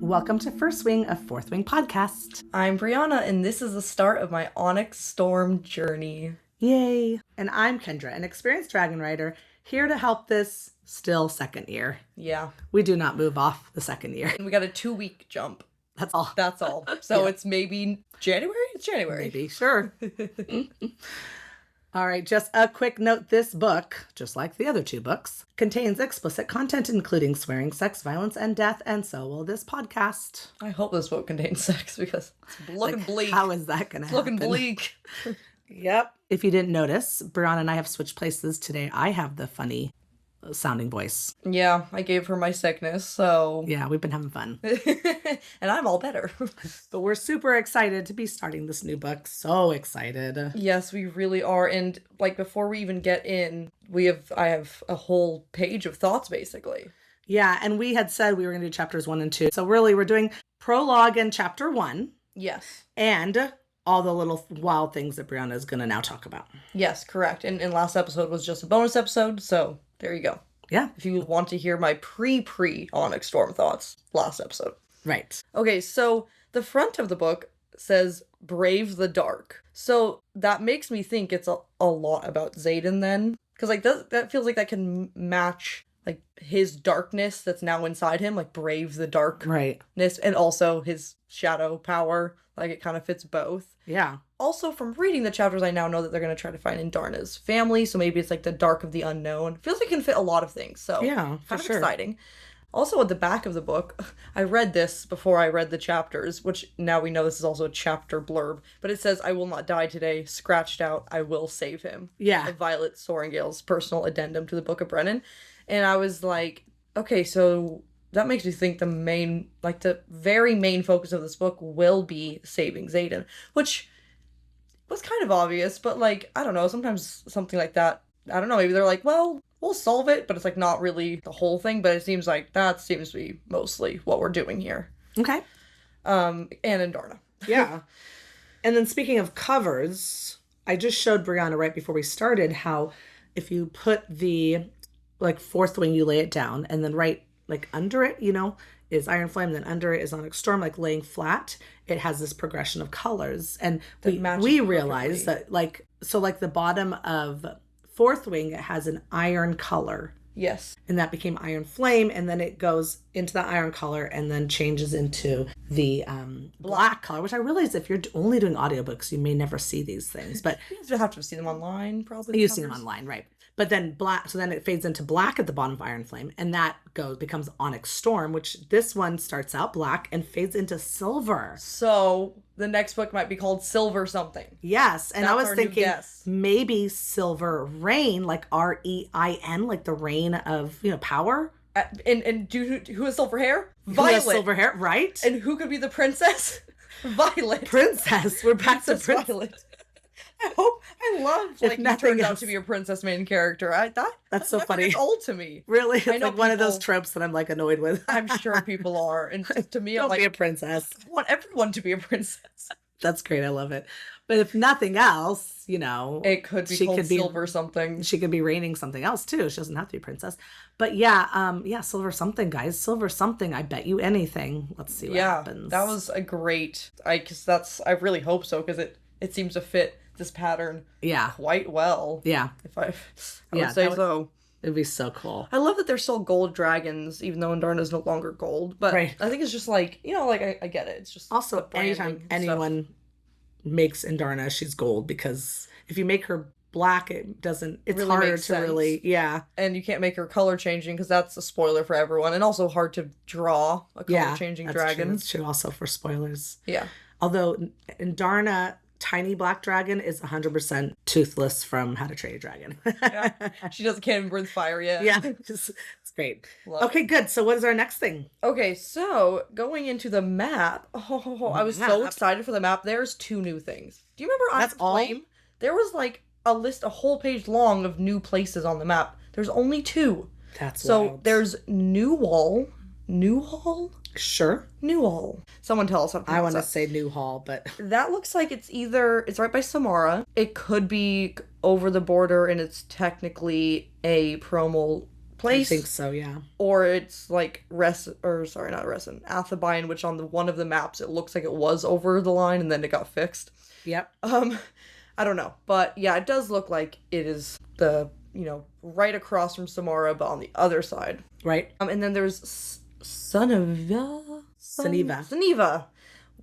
Welcome to First Wing, a Fourth Wing podcast. I'm Brianna, and this is the start of my Onyx Storm journey. Yay! And I'm Kendra, an experienced dragon rider, here to help this still second year. Yeah. We do not move off the second year. And we got a 2-week jump. That's all. That's all. So Yeah. It's maybe January? It's January. Maybe, sure. All right, just a quick note. This book, just like the other two books, contains explicit content including swearing, sex, violence, and death, and so will this podcast. I hope this book contains sex because it's looking bleak. How is that going to happen? Looking bleak. Yep. If you didn't notice, Brianna and I have switched places today. I have the funny sounding voice. Yeah, I gave her my sickness, so... Yeah, we've been having fun. And I'm all better. But we're super excited to be starting this new book. So excited. Yes, we really are. And like before we even get in, I have a whole page of thoughts basically. Yeah, and we had said we were going to do chapters 1 and 2. So really we're doing prologue and chapter 1. Yes. And all the little wild things that Brianna is going to now talk about. Yes, correct. And last episode was just a bonus episode, so there you go. Yeah. If you want to hear my pre Onyx Storm thoughts, last episode. Right. Okay, so the front of the book says Brave the Dark. So that makes me think it's a lot about Xaden then. Because like that feels like that can match like his darkness that's now inside him, like Brave the Darkness. Right. And also his shadow power. Like it kind of fits both. Yeah. Also, from reading the chapters, I now know that they're going to try to find Indarna's family, so maybe it's like the dark of the unknown. Feels like it can fit a lot of things, so yeah, kind of sure. exciting. Also, at the back of the book, I read this before I read the chapters, which now we know this is also a chapter blurb, but it says, "I will not die today, scratched out, I will save him." Yeah. Of Violet Soaringale's personal addendum to the Book of Brennan. And I was like, okay, so that makes me think the very main focus of this book will be saving Xaden, which was kind of obvious, but like, I don't know, sometimes something like that, I don't know, maybe they're like, well, we'll solve it, but it's like not really the whole thing, but it seems like that seems to be mostly what we're doing here. Okay. And Indarna. Yeah. And then speaking of covers, I just showed Brianna right before we started how if you put the like fourth wing, you lay it down, and then right like under it, is Iron Flame, then under it is Onyx Storm, like laying flat. It has this progression of colors. And we realized that like the bottom of fourth wing, it has an iron color. Yes. And that became Iron Flame, and then it goes into the iron color and then changes into the black color, which I realize if you're only doing audiobooks, you may never see these things. But you have to see them online, probably. You've seen them online, right. But then black, so then it fades into black at the bottom of Iron Flame, and that becomes Onyx Storm, which this one starts out black and fades into silver. So the next book might be called Silver something. Yes, and that's I was thinking maybe Silver Rain, like REIN, like the reign of power. And who has silver hair? Violet. Who has silver hair, right? And who could be the princess? Violet. Princess. We're back to Princess Violet. I love like you turned out to be a princess main character. That's so funny. It's old to me. Really, it's like one of those tropes that I'm like annoyed with. I'm sure people are, and to me, I'm like, be a princess. I want everyone to be a princess. That's great. I love it. But if nothing else, it could be called Silver something. She could be reigning something else too. She doesn't have to be a princess. But yeah, Silver something, guys. Silver something. I bet you anything. Let's see what happens. That was a great. I really hope so because it seems to fit this pattern quite well. Yeah. If I would say so. It'd be so cool. I love that they're still gold dragons, even though Indarna is no longer gold. But I think it's just like, I get it. It's just also anytime anyone makes Indarna, she's gold, because if you make her black, it's really harder to really, And you can't make her color changing because that's a spoiler for everyone. And also hard to draw a color changing dragon. That's true also for spoilers. Yeah. Although Indarna, tiny black dragon, is 100% toothless from How to Train a Dragon. She can't even breathe fire yet. Yeah, it's great. Okay, good. So what is our next thing? Okay, so going into the map. I was so excited for the map. There's 2 new things. Do you remember Iron Flame? There was like a whole page long of new places on the map. There's only 2. That's so wild. There's Newhall. Sure. Newhall. Someone tell us something. I want to say Newhall, but that looks like it's right by Samara. It could be over the border, and it's technically a I think place, so, yeah. or it's like not Resin, Athabine, which on the one of the maps it looks like it was over the line and then it got fixed. Yep. I don't know, but yeah, it does look like it is the right across from Samara, but on the other side. Right. And then there's Sunniva, Saniva.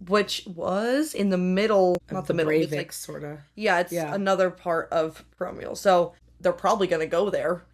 which was in the middle, not the middle, it's Breivik, like sort of. yeah, it's Yeah. another part of Promiel. So they're probably gonna go there,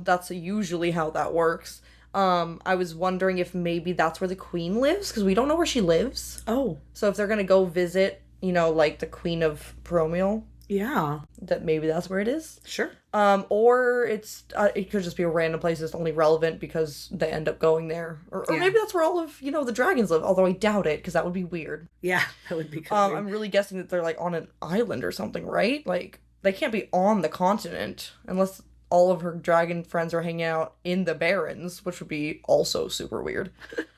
that's usually how that works. I was wondering if maybe that's where the queen lives, because we don't know where she lives. Oh. So if they're gonna go visit, like the queen of Promiel, Yeah. that maybe that's where it is. Sure. Or it could just be a random place that's only relevant because they end up going there, or Yeah. maybe that's where all of the dragons live. Although I doubt it, because that would be weird. Yeah, that would be kind of I'm really guessing that they're like on an island or something, right? Like they can't be on the continent unless all of her dragon friends are hanging out in the Barrens, which would be also super weird.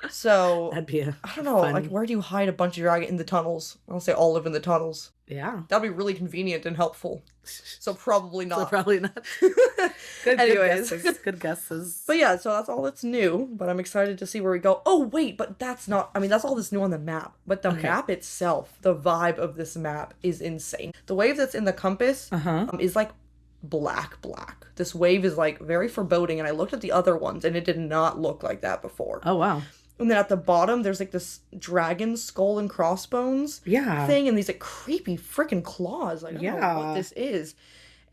So That'd be I don't know, fun. like where do you hide a bunch of dragon in the tunnels? I'll say all live in the tunnels. Yeah. That'd be really convenient and helpful. So probably not. So probably not. Anyways. Good guesses. Good guesses. But yeah, so that's all that's new, but I'm excited to see where we go. Oh, wait, but that's all that's new on the map. But the map itself, the vibe of this map is insane. The wave that's in the compass is like black. This wave is like very foreboding, and I looked at the other ones, and it did not look like that before. Oh, wow. And then at the bottom, there's like this dragon skull and crossbones thing, and these like creepy freaking claws. Like, I don't know what this is.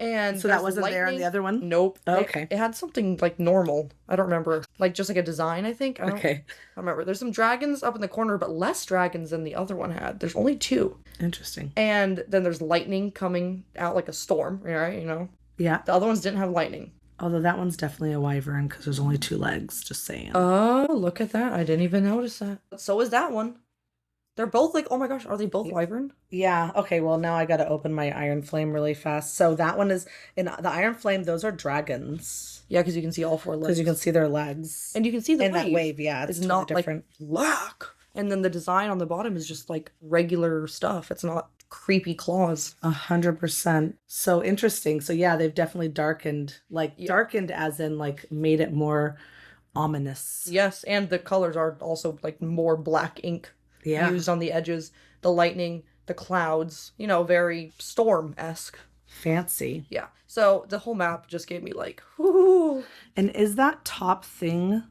And so that wasn't there in the other one? Nope. Oh, okay. It had something like normal. I don't remember. Like just like a design, I think. I don't remember. There's some dragons up in the corner, but less dragons than the other one had. There's only 2. Interesting. And then there's lightning coming out like a storm, right? Yeah. The other ones didn't have lightning. Although that one's definitely a wyvern because there's only 2 legs, just saying. Oh, look at that. I didn't even notice that. So is that one. They're both like, oh my gosh, are they both wyvern? Yeah. Okay, well, now I got to open my Iron Flame really fast. So that one is, in the Iron Flame, those are dragons. Yeah, because you can see all 4 legs. Because you can see their legs. And you can see the wave. And that wave, yeah. It's totally not different. Like black. And then the design on the bottom is just like regular stuff. It's not creepy claws. 100%. So interesting. So yeah, they've definitely darkened, darkened as in like made it more ominous. Yes, and the colors are also like more black ink used on the edges. The lightning, the clouds, very Storm-esque. Fancy. Yeah. So the whole map just gave me like, whoo. And is that top thing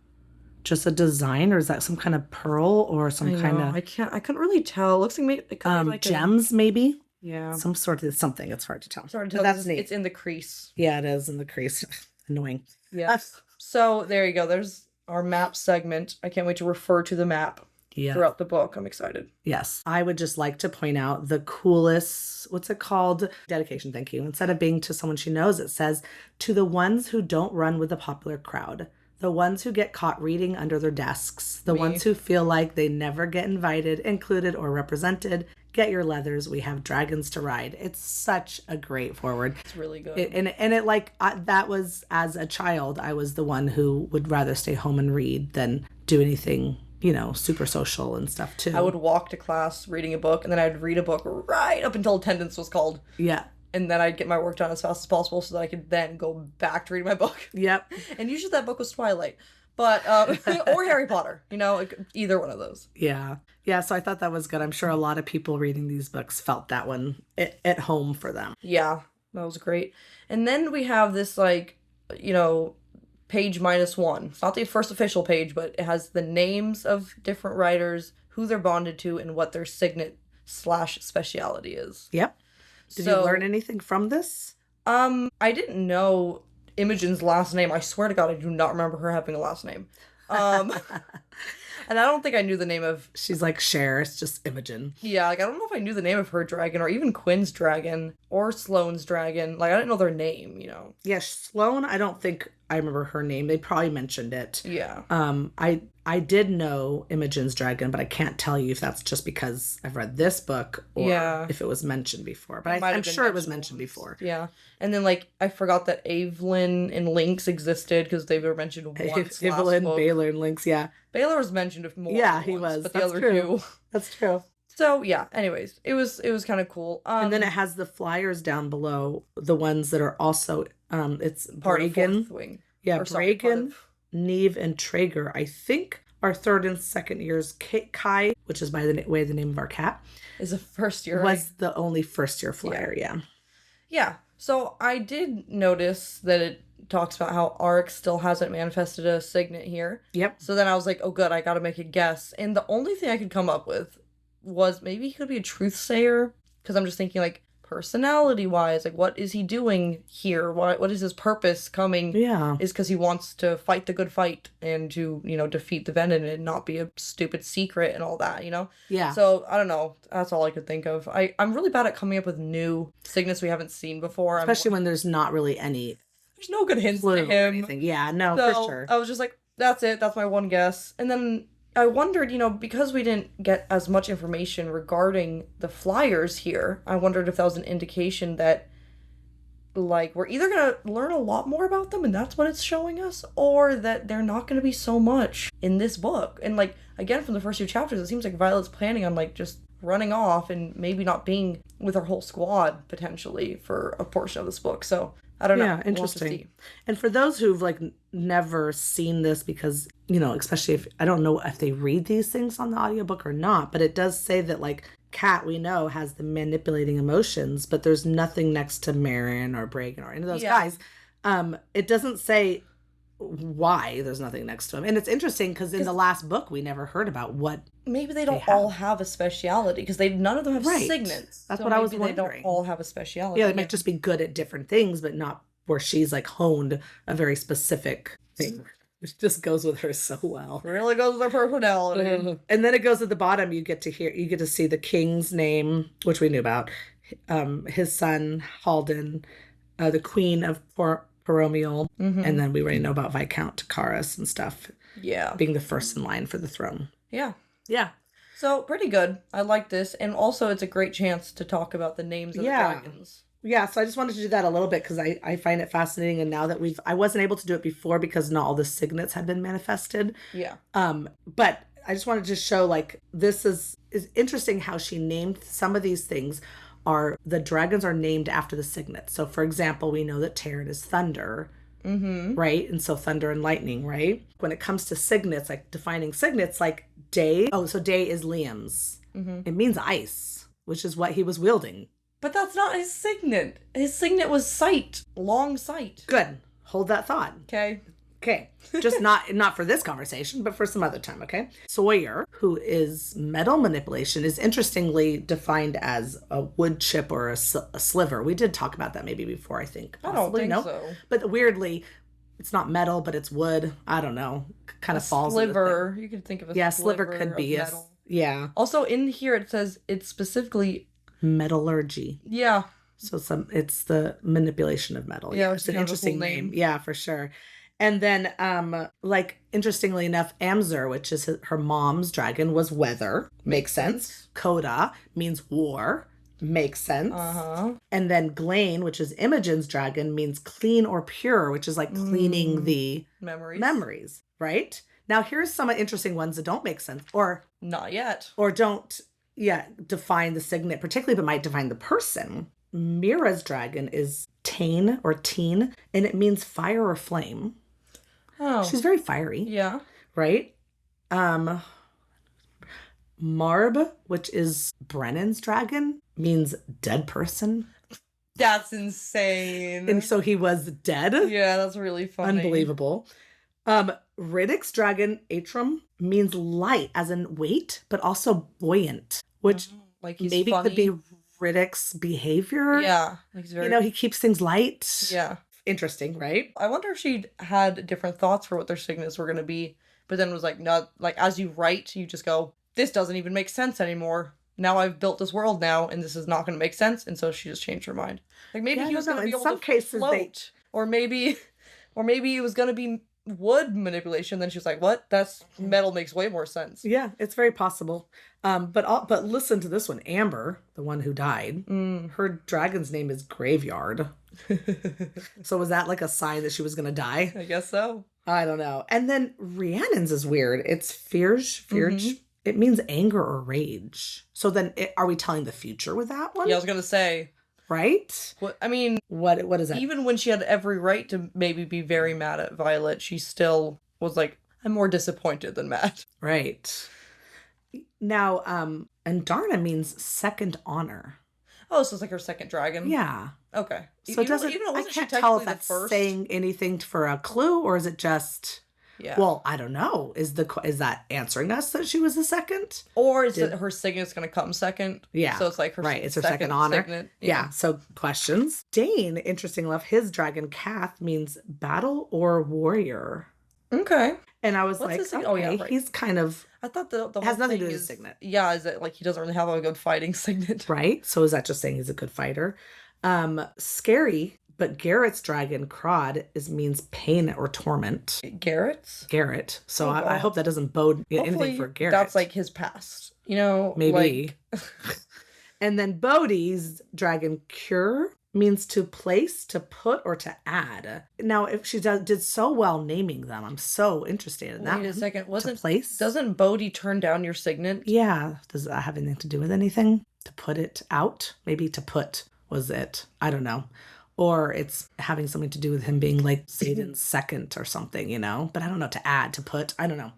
just a design, or is that some kind of pearl or some kind of... I couldn't really tell. It looks like maybe like gems, maybe? Yeah. Some sort of something. It's hard to tell. It's hard to tell. That's neat. It's in the crease. Yeah, it is in the crease. Annoying. Yeah. So there you go. There's our map segment. I can't wait to refer to the map throughout the book. I'm excited. Yes. I would just like to point out the coolest, what's it called? Dedication, thank you. Instead of being to someone she knows, it says, to the ones who don't run with the popular crowd. The ones who get caught reading under their desks. The ones who feel like they never get invited, included, or represented. Get your leathers. We have dragons to ride. It's such a great forward. It's really good. That was, as a child, I was the one who would rather stay home and read than do anything, super social and stuff too. I would walk to class reading a book, and then I'd read a book right up until attendance was called. Yeah. And then I'd get my work done as fast as possible so that I could then go back to reading my book. Yep. And usually that book was Twilight. But, or Harry Potter, either one of those. Yeah. Yeah, so I thought that was good. I'm sure a lot of people reading these books felt that one at home for them. Yeah, that was great. And then we have this, page -1. It's not the first official page, but it has the names of different writers, who they're bonded to, and what their signet/speciality is. Yep. Did you learn anything from this? I didn't know Imogen's last name. I swear to God, I do not remember her having a last name. And I don't think I knew the name of... She's like Cher, it's just Imogen. Yeah, I don't know if I knew the name of her dragon, or even Quinn's dragon, or Sloane's dragon. I didn't know their name, Yeah, Sloane, I don't think I remember her name. They probably mentioned it. Yeah. I did know Imogen's dragon, but I can't tell you if that's just because I've read this book or if it was mentioned before. But I'm sure it was mentioned before. Yeah. And then, I forgot that Evelyn and Lynx existed because they were mentioned once Evelyn, last book. Baylor, and Lynx, yeah. Baylor was mentioned more Yeah, he once, was. but the That's other true. 2. That's true. So, yeah, anyways, it was kind of cool. And then it has the flyers down below, the ones that are also, it's part of Bregan. Fourth Wing. Yeah, Or sorry, part Bragan, of. Neve, and Traeger, I think, are third and second years. Kai, which is by the way the name of our cat, Is a first year, right? was the only first year Yeah. flyer. Yeah. Yeah. So I did notice that it talks about how Arx still hasn't manifested a signet here. Yep. So then I was like, oh, good, I gotta make a guess. And the only thing I could come up with was maybe he could be a truth sayer. Because I'm just thinking, like, personality wise, like, what is he doing here? What is his purpose coming? Yeah. Is because he wants to fight the good fight and to, defeat the Venom and not be a stupid secret and all that, Yeah. So, I don't know. That's all I could think of. I'm really bad at coming up with new signets we haven't seen before. Especially when there's not really any There's no good hints clue to or him. anything. Yeah, no, for So sure. I was just like, that's it. That's my one guess. And then I wondered, because we didn't get as much information regarding the flyers here, I wondered if that was an indication that, like, we're either going to learn a lot more about them and that's what it's showing us, or that they're not going to be so much in this book. And, like, again, from the first two chapters, it seems like Violet's planning on, like, just running off and maybe not being with her whole squad, potentially, for a portion of this book. So I don't know. Yeah, interesting. And for those who've like never seen this, because, especially if I don't know if they read these things on the audiobook or not, but it does say that like Kat, we know, has the manipulating emotions, but there's nothing next to Marin or Bragan or any of those guys. It doesn't say why there's nothing next to him. And it's interesting because in the last book we never heard about what maybe they don't all have a speciality because none of them have signets. That's what I was wondering. They don't all have a speciality. Yeah, they might just be good at different things, but not where she's like honed a very specific thing. It just goes with her so well. Really goes with her personality. And then it goes at the bottom. You get to see the king's name, which we knew about. His son Halden, the queen of Poromiel, and then we already know about Viscount Takaris and stuff. Yeah, being the first in line for the throne. Yeah. Yeah. So pretty good. I like this, and also it's a great chance to talk about the names of the dragons. Yeah, so I just wanted to do that a little bit because I find it fascinating, and now that I wasn't able to do it before because not all the signets had been manifested. Yeah. But I just wanted to show like this is interesting how she named some of these things. The dragons are named after the signets. So for example, we know that Terran is thunder, right? And so thunder and lightning, right? When it comes to signets, like defining signets, like day. Oh, so day is Liam's. It means ice, which is what he was wielding. But that's not his signet. His signet was sight. Long sight. Good. Hold that thought. Okay. Just not for this conversation, but for some other time, okay? Sawyer, who is metal manipulation, is interestingly defined as a wood chip or a sliver. We did talk about that maybe before, I think. Possibly. I don't think so. But weirdly, it's not metal, but it's wood. I don't know. Kind of falls. Sliver. You could think of a sliver could be metal. Yeah. Also in here it says it's specifically metallurgy. Yeah. So it's the manipulation of metal. Yeah, it's an interesting name. Yeah, for sure. And then, like, interestingly enough, Amzer, which is her mom's dragon, was weather. Makes sense. Coda means war. Makes sense. And then Glain, which is Imogen's dragon, means clean or pure, which is like cleaning the memories. Right? Now, here's some interesting ones that don't make sense. Or not yet. Or don't, define the signet particularly, but might define the person. Mira's dragon is Tain or Teen, and it means fire or flame. Oh. She's very fiery. Yeah. Right? Marb, which is Brennan's dragon, means dead person. That's insane. And so he was dead? Yeah, that's really funny. Unbelievable. Riddick's dragon, Atrum, means light, as in weight, but also buoyant, which like he's maybe funny. Could be Riddick's behavior. Yeah. Like he keeps things light. Yeah. Interesting, right? I wonder if she'd had different thoughts for what their signets were going to be, but then was like, no, like as you write, you just go, this doesn't even make sense anymore. Now I've built this world now, and this is not going to make sense, and so she just changed her mind. Like maybe he was going to be able to float, or maybe he was going to be wood manipulation. Then she was like, what? That's metal makes way more sense. Yeah, it's very possible. But listen to this one. Amber, the one who died, her dragon's name is Graveyard. So was that like a sign that she was going to die? I guess so. I don't know. And then Rhiannon's is weird. It's Fierge. It means anger or rage. So then are we telling the future with that one? Yeah, I was going to say. Right? I mean, What is that? even when she had every right to maybe be very mad at Violet, she still was like, I'm more disappointed than mad. Right. Now, and Darna means second honor. Oh, so it's like her second dragon? Yeah. Okay. So it doesn't, Even though I wasn't she can't tell if technically the that's first? saying anything for a clue or is it just, Yeah. well, I don't know. Is that answering us that she was the second? Or is it her signet's going to come second? Yeah. So it's like her right. It's her second honor. signet. Yeah. So questions. Dane, interesting enough, his dragon Kath means battle or warrior. Okay. And I was What's like, his signet? okay, Oh, yeah, right. he's kind of, I thought the whole has nothing thing to do with is his signet. Yeah, is it like he doesn't really have a good fighting signet? right? So is that just saying he's a good fighter? Scary, but Garrett's dragon Crod means pain or torment. Garrett's? Garrett. So Oh, I hope that doesn't bode anything Hopefully for Garrett. that's like his past. You know, maybe. Like... And then Bodhi's dragon Cure means to place, to put, or to add. Now, if she did so well naming them, I'm so interested in that. Wait a second. Wasn't place? Doesn't Bodhi turn down your signet? Yeah. Does that have anything to do with anything? To put it out? Maybe to put was it. I don't know. Or it's having something to do with him being like Satan's second or something, you know? But I don't know, to add, to put, I don't know.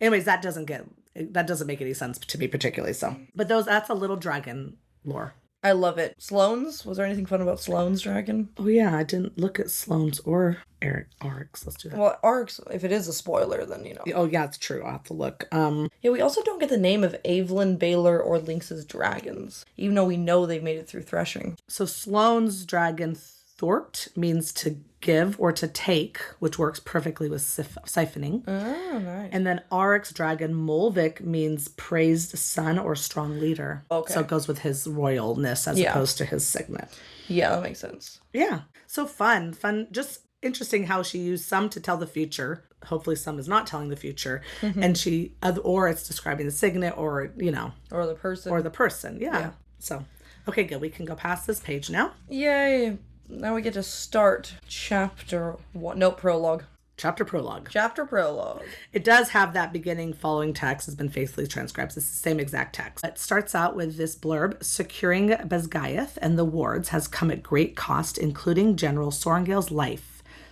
Anyways, that doesn't make any sense to me particularly. So, but that's a little dragon lore. I love it. Sloane's? Was there anything fun about Sloane's dragon? Oh yeah, I didn't look at Sloane's or Oryx. Let's do that. Well, Oryx, if it is a spoiler, then you know. Oh yeah, it's true. I'll have to look. Yeah, we also don't get the name of Evelyn, Baylor, or Lynx's dragons, even though we know they've made it through threshing. So Sloane's dragon Thort means to give or to take, which works perfectly with siphoning. Oh, nice. And then Oryx dragon Molvik means praised son or strong leader. Okay. So it goes with his royalness as opposed to his signet. Yeah, that makes sense. Yeah. So fun. Just interesting how she used some to tell the future. Hopefully some is not telling the future. Mm-hmm. And or it's describing the signet or, you know. Or the person. Yeah. So, okay, good. We can go past this page now. Yay. Now we get to start chapter 1. No, prologue. Chapter prologue. Chapter prologue. It does have that beginning following text has been faithfully transcribed. It's the same exact text. It starts out with this blurb: securing Basgiath and the wards has come at great cost, including General Sorrengail's life.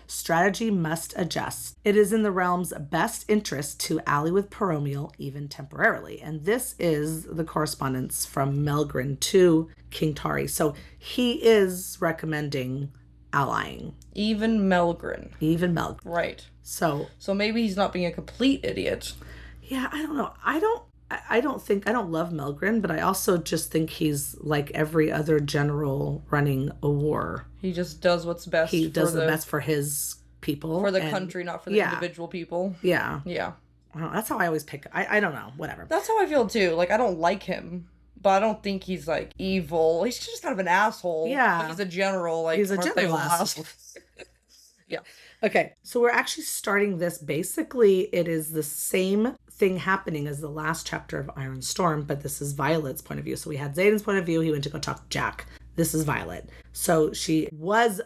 Strategy must adjust. It is in the realm's best interest to ally with Paromial, even temporarily. And this is the correspondence from Melgren to King Tari. So he is recommending allying. Even Melgren. Right. So maybe he's not being a complete idiot. Yeah, I don't know. I don't love Melgren, but I also just think he's like every other general running a war. He just does what's best. He does the best for his people. For the country, not for the individual people. Yeah. Yeah. I don't know, that's how I always pick. I don't know. Whatever. That's how I feel too. Like, I don't like him, but I don't think he's like evil. He's just kind of an asshole. Yeah. But he's a general. Like, he's a general asshole. Yeah. Okay, so we're actually starting this. Basically, it is the same thing happening as the last chapter of Iron Storm, but this is Violet's point of view. So we had Xaden's point of view. He went to go talk to Jack. This is Violet. So she was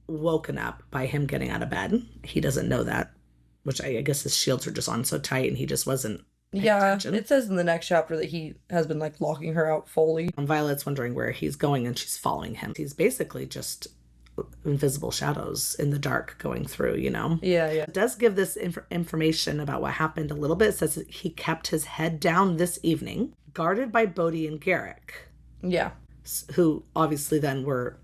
woken up by him getting out of bed. He doesn't know that, which I guess his shields are just on so tight and he just wasn't. Attention. It says in the next chapter that he has been like locking her out fully. And Violet's wondering where he's going and she's following him. He's basically just invisible shadows in the dark going through, you know? Yeah. It does give this information about what happened a little bit. It says that he kept his head down this evening, guarded by Bodhi and Garrick. Yeah. Who obviously then were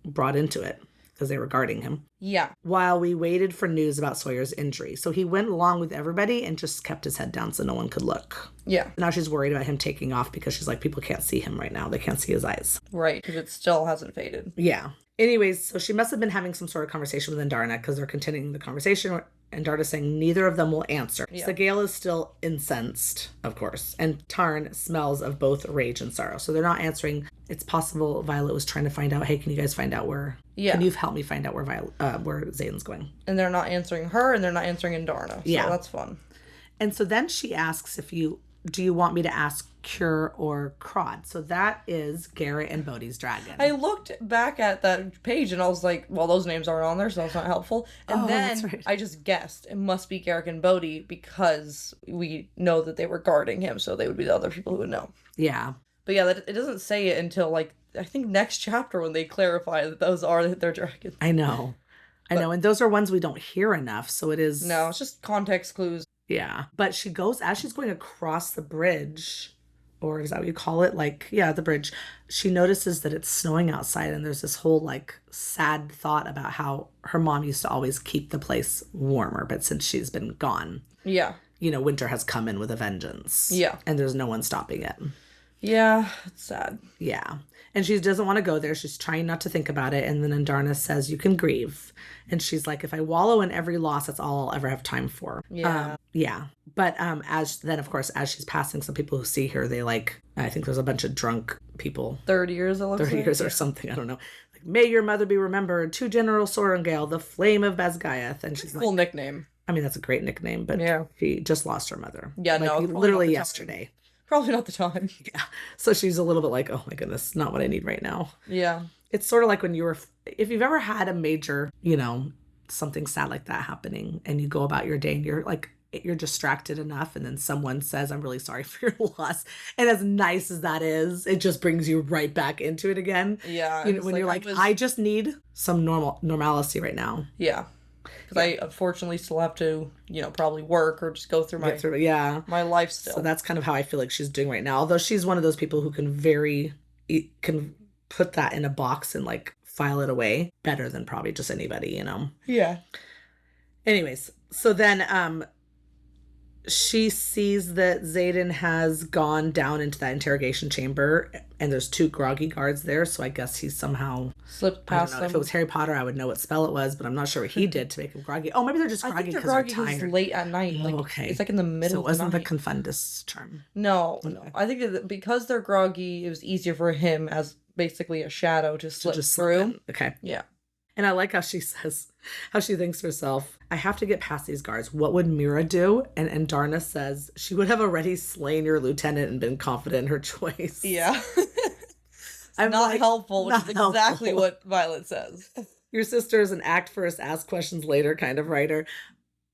brought into it because they were guarding him. Yeah. While we waited for news about Sawyer's injury. So he went along with everybody and just kept his head down so no one could look. Yeah. Now she's worried about him taking off because she's like, people can't see him right now. They can't see his eyes. Right, because it still hasn't faded. Yeah. Anyways, so she must have been having some sort of conversation with Andarna because they're continuing the conversation. And Darda's saying neither of them will answer. Yeah. Sagail is still incensed, of course. And Tarn smells of both rage and sorrow. So they're not answering. It's possible Violet was trying to find out, hey, can you guys find out where... Yeah. Can you help me find out where Xaden's going? And they're not answering her and they're not answering Andarna. So yeah. That's fun. And so then she asks do you want me to ask Cure or Crod? So that is Garrett and Bodhi's dragon. I looked back at that page and I was like, well, those names aren't on there, so that's not helpful. And then I just guessed it must be Garrick and Bodhi because we know that they were guarding him, so they would be the other people who would know. Yeah. But yeah, it doesn't say it until like I think next chapter when they clarify that those are their dragons. I know. I But know. And those are ones we don't hear enough. So it no, is, it's just context clues. yeah. But she goes, as she's going across the bridge, or is that what you call it? Like, yeah, the bridge. She notices that it's snowing outside. And there's this whole like sad thought about how her mom used to always keep the place warmer. But since she's been gone, Yeah. winter has come in with a vengeance. Yeah. And there's no one stopping it. Yeah, it's sad. Yeah. And she doesn't want to go there. She's trying not to think about it. And then Andarna says, you can grieve. And she's like, if I wallow in every loss, that's all I'll ever have time for. Yeah. Yeah. But of course, as she's passing, some people who see her, they like, I think there's a bunch of drunk people. 30 years, it looks 30 like. years or something. I don't know. Like, may your mother be remembered to General Sorengale, the flame of Basgiath. And she's like, Cool nickname. I mean, that's a great nickname, but Yeah. she just lost her mother. Yeah, like, no, probably literally not the time. yesterday. Probably not the time. Yeah. So she's a little bit like, oh my goodness, not what I need right now. Yeah. It's sort of like when if you've ever had a major, something sad like that happening and you go about your day and you're distracted enough and then someone says, I'm really sorry for your loss. And as nice as that is, it just brings you right back into it again. Yeah. When you're like, I just need some normalcy right now. Yeah. Because I unfortunately still have to, probably work or just go through my life still. So that's kind of how I feel like she's doing right now. Although she's one of those people who can put that in a box and like file it away better than probably just anybody, Yeah. Anyways, so then she sees that Xaden has gone down into that interrogation chamber and there's 2 groggy guards there. So I guess he somehow slipped past them. If it was Harry Potter, I would know what spell it was, but I'm not sure what he did to make him groggy. Oh, maybe they're just groggy because they're tired. It's late at night. Oh, okay. It's like in the middle of the night. So it wasn't the Confundus charm. No. I think that because they're groggy, it was easier for him as basically a shadow to slip through. Okay. Yeah. And I like how she thinks to herself, I have to get past these guards. What would Mira do? And Andarna says she would have already slain your lieutenant and been confident in her choice. Yeah. I'm not like, helpful, which not is exactly helpful. what Violet says. Your sister is an act first, ask questions later kind of writer.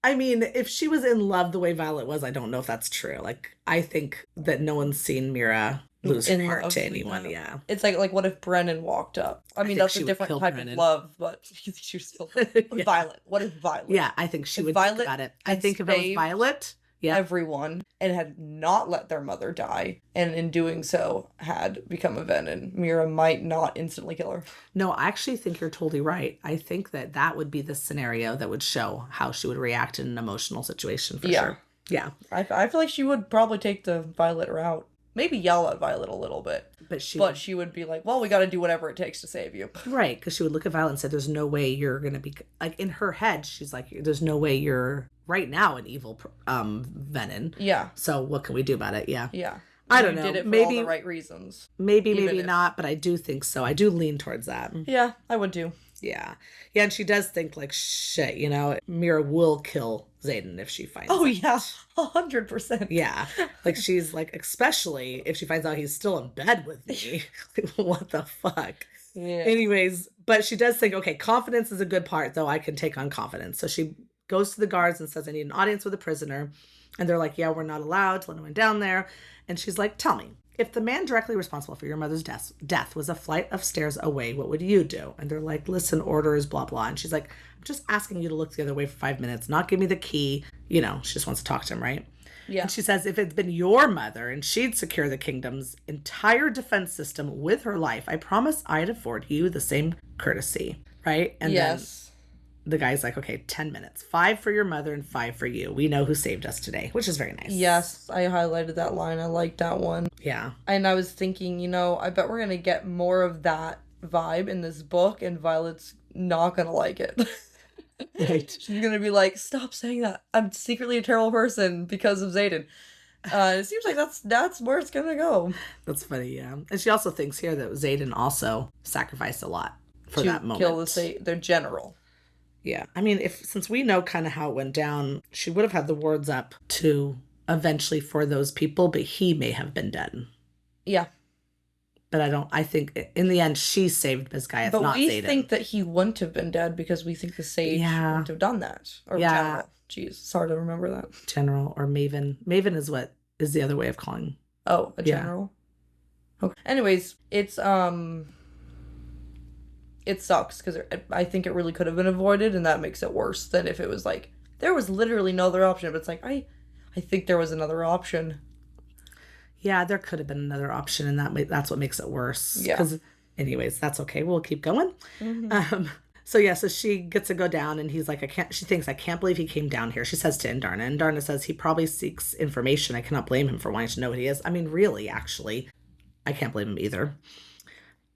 I mean, if she was in love the way Violet was, I don't know if that's true. Like, I think that no one's seen Mira lose her heart to anyone. No. Yeah. It's like what if Brennan walked up? I mean, that's a different type of love, but she was still Yeah. Violet. What if Violet? Yeah, I think she would think about it. I think if it was Violet, everyone, and had not let their mother die, and in doing so had become a Venom, Mira might not instantly kill her. No, I actually think you're totally right. I think that would be the scenario that would show how she would react in an emotional situation for sure. Yeah. I feel like she would probably take the Violet route. Maybe yell at Violet a little bit. But she would be like, well, we got to do whatever it takes to save you. Right, because she would look at Violet and say, there's no way you're going to be... Like, in her head, she's like, there's no way you're right now an evil Venom. Yeah. So what can we do about it? Yeah. Yeah. I don't know. Did it for maybe all the right reasons. Maybe not, but I do think so. I do lean towards that. Yeah, I would too. Yeah. Yeah, and she does think like, shit, Mira will kill Xaden if she finds out. Oh, yeah, 100%. Yeah. Like, she's like, especially if she finds out he's still in bed with me. What the fuck? Yeah. Anyways, but she does think, okay, confidence is a good part, though I can take on confidence. So she goes to the guards and says, I need an audience with a prisoner. And they're like, yeah, we're not allowed to let anyone down there. And she's like, tell me, if the man directly responsible for your mother's death was a flight of stairs away, what would you do? And they're like, listen, orders, blah, blah. And she's like, I'm just asking you to look the other way for 5 minutes, not give me the key. She just wants to talk to him, right? Yeah. And she says, if it's been your mother and she'd secure the kingdom's entire defense system with her life, I promise I'd afford you the same courtesy, right? And then the guy's like, okay, 10 minutes. 5 for your mother and 5 for you. We know who saved us today, which is very nice. Yes, I highlighted that line. I liked that one. Yeah. And I was thinking, I bet we're going to get more of that vibe in this book, and Violet's not going to like it. Right. She's going to be like, stop saying that. I'm secretly a terrible person because of Xaden. It seems like that's where it's going to go. That's funny, yeah. And she also thinks here that Xaden also sacrificed a lot for that moment. Kill their general. Yeah. I mean, since we know kind of how it went down, she would have had the wards up to eventually for those people, but he may have been dead. Yeah. But I think in the end, she saved Basgiath, not Xaden. But we think that he wouldn't have been dead because we think the sage wouldn't have done that. Or general. Jeez, it's hard to remember that. General or Maven. Maven is the other way of calling. Oh, a general? Okay. Anyways, it sucks because I think it really could have been avoided, and that makes it worse than if it was like there was literally no other option. But it's like I think there was another option. Yeah, there could have been another option, and that's what makes it worse. Yeah. Because, anyways, that's okay. We'll keep going. Mm-hmm. So she gets to go down, and he's like, I can't. She thinks, I can't believe he came down here. She says to Indarna, and Indarna says he probably seeks information. I cannot blame him for wanting to know what he is. I mean, really, actually, I can't blame him either.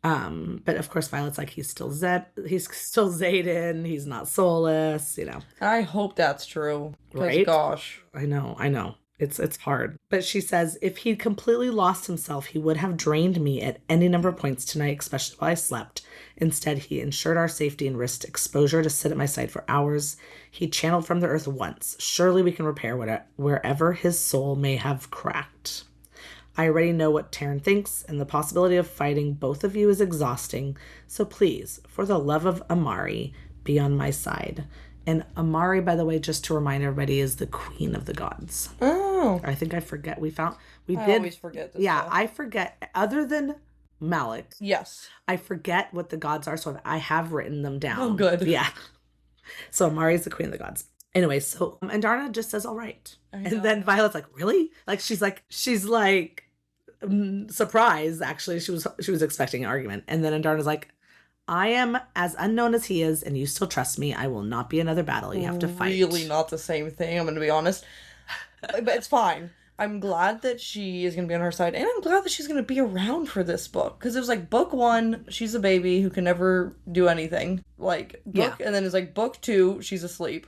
But of course, Violet's like, he's still Xaden. He's not soulless. I hope that's true. Right? Gosh, I know. It's hard. But she says, if he'd completely lost himself, he would have drained me at any number of points tonight, especially while I slept. Instead, he ensured our safety and risked exposure to sit at my side for hours. He channeled from the earth once. Surely we can repair wherever his soul may have cracked. I already know what Taryn thinks, and the possibility of fighting both of you is exhausting. So please, for the love of Amari, be on my side. And Amari, by the way, just to remind everybody, is the queen of the gods. Oh. I think I forget. I always forget this. Yeah, stuff. I forget. Other than Malik. Yes. I forget what the gods are, so I have written them down. Oh, good. Yeah. So Amari is the queen of the gods. Anyway, so Andarna just says, all right. And then Violet's like, really? Like, she's like surprised, actually. She was expecting an argument. And then Andarna's like, I am as unknown as he is, and you still trust me. I will not be another battle you have to fight. Really not the same thing, I'm going to be honest. But it's fine. I'm glad that she is going to be on her side, and I'm glad that she's going to be around for this book. Because it was like, book 1, she's a baby who can never do anything. Like, and then it's like, book 2, she's asleep.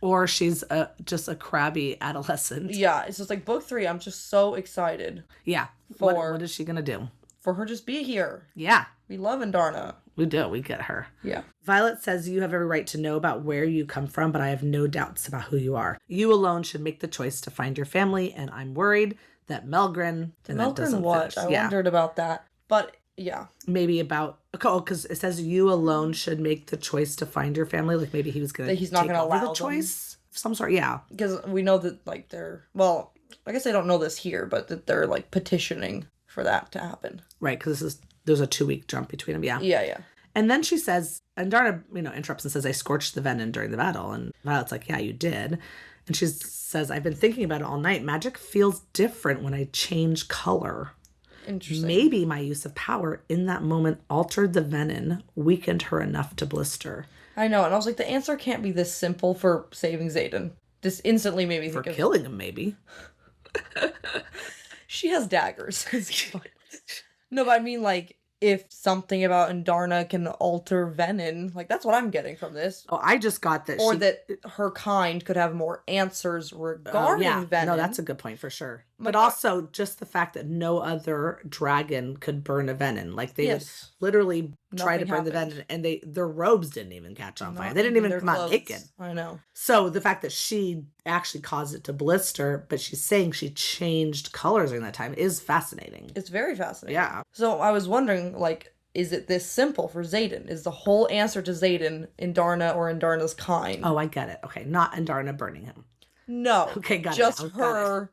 Or she's just a crabby adolescent. Yeah, it's just like, book 3, I'm just so excited. Yeah. What is she going to do? For her just be here. Yeah. We love Andarna. We do. We get her. Yeah. Violet says you have every right to know about where you come from, but I have no doubts about who you are. You alone should make the choice to find your family, and I'm worried that Melgren... Melgren what? I wondered about that. But, yeah. Maybe about... Oh, because it says you alone should make the choice to find your family. Like, maybe he was going to He's not going to allow the choice of some sort. Yeah. Because we know that, like, they're... Well, I guess I don't know this here, but that they're, like, petitioning for that to happen. Right, because there's a 2-week jump between them. Yeah. Yeah. And then she says, and Darna, interrupts and says, I scorched the venom during the battle. And Violet's like, yeah, you did. And she says, I've been thinking about it all night. Magic feels different when I change color. Interesting. Maybe my use of power in that moment altered the venom, weakened her enough to blister. I know. And I was like, the answer can't be this simple for saving Xaden. This instantly made me think of... For killing him, maybe. She has daggers. No, but I mean, like, if something about Andarna can alter venom, like, that's what I'm getting from this. Oh, I just got that. Or that her kind could have more answers regarding venom. No, that's a good point for sure. But also just the fact that no other dragon could burn a venom. Like, they would literally try to burn the venom, and their robes didn't even catch on fire. They didn't even come out naked. I know. So the fact that she actually caused it to blister, but she's saying she changed colors during that time, is fascinating. It's very fascinating. Yeah. So I was wondering, like, is it this simple for Xaden? Is the whole answer to Xaden Andarna or Andarna's kind? Oh, I get it. Okay, not Andarna burning him. No. Okay, got it. Just her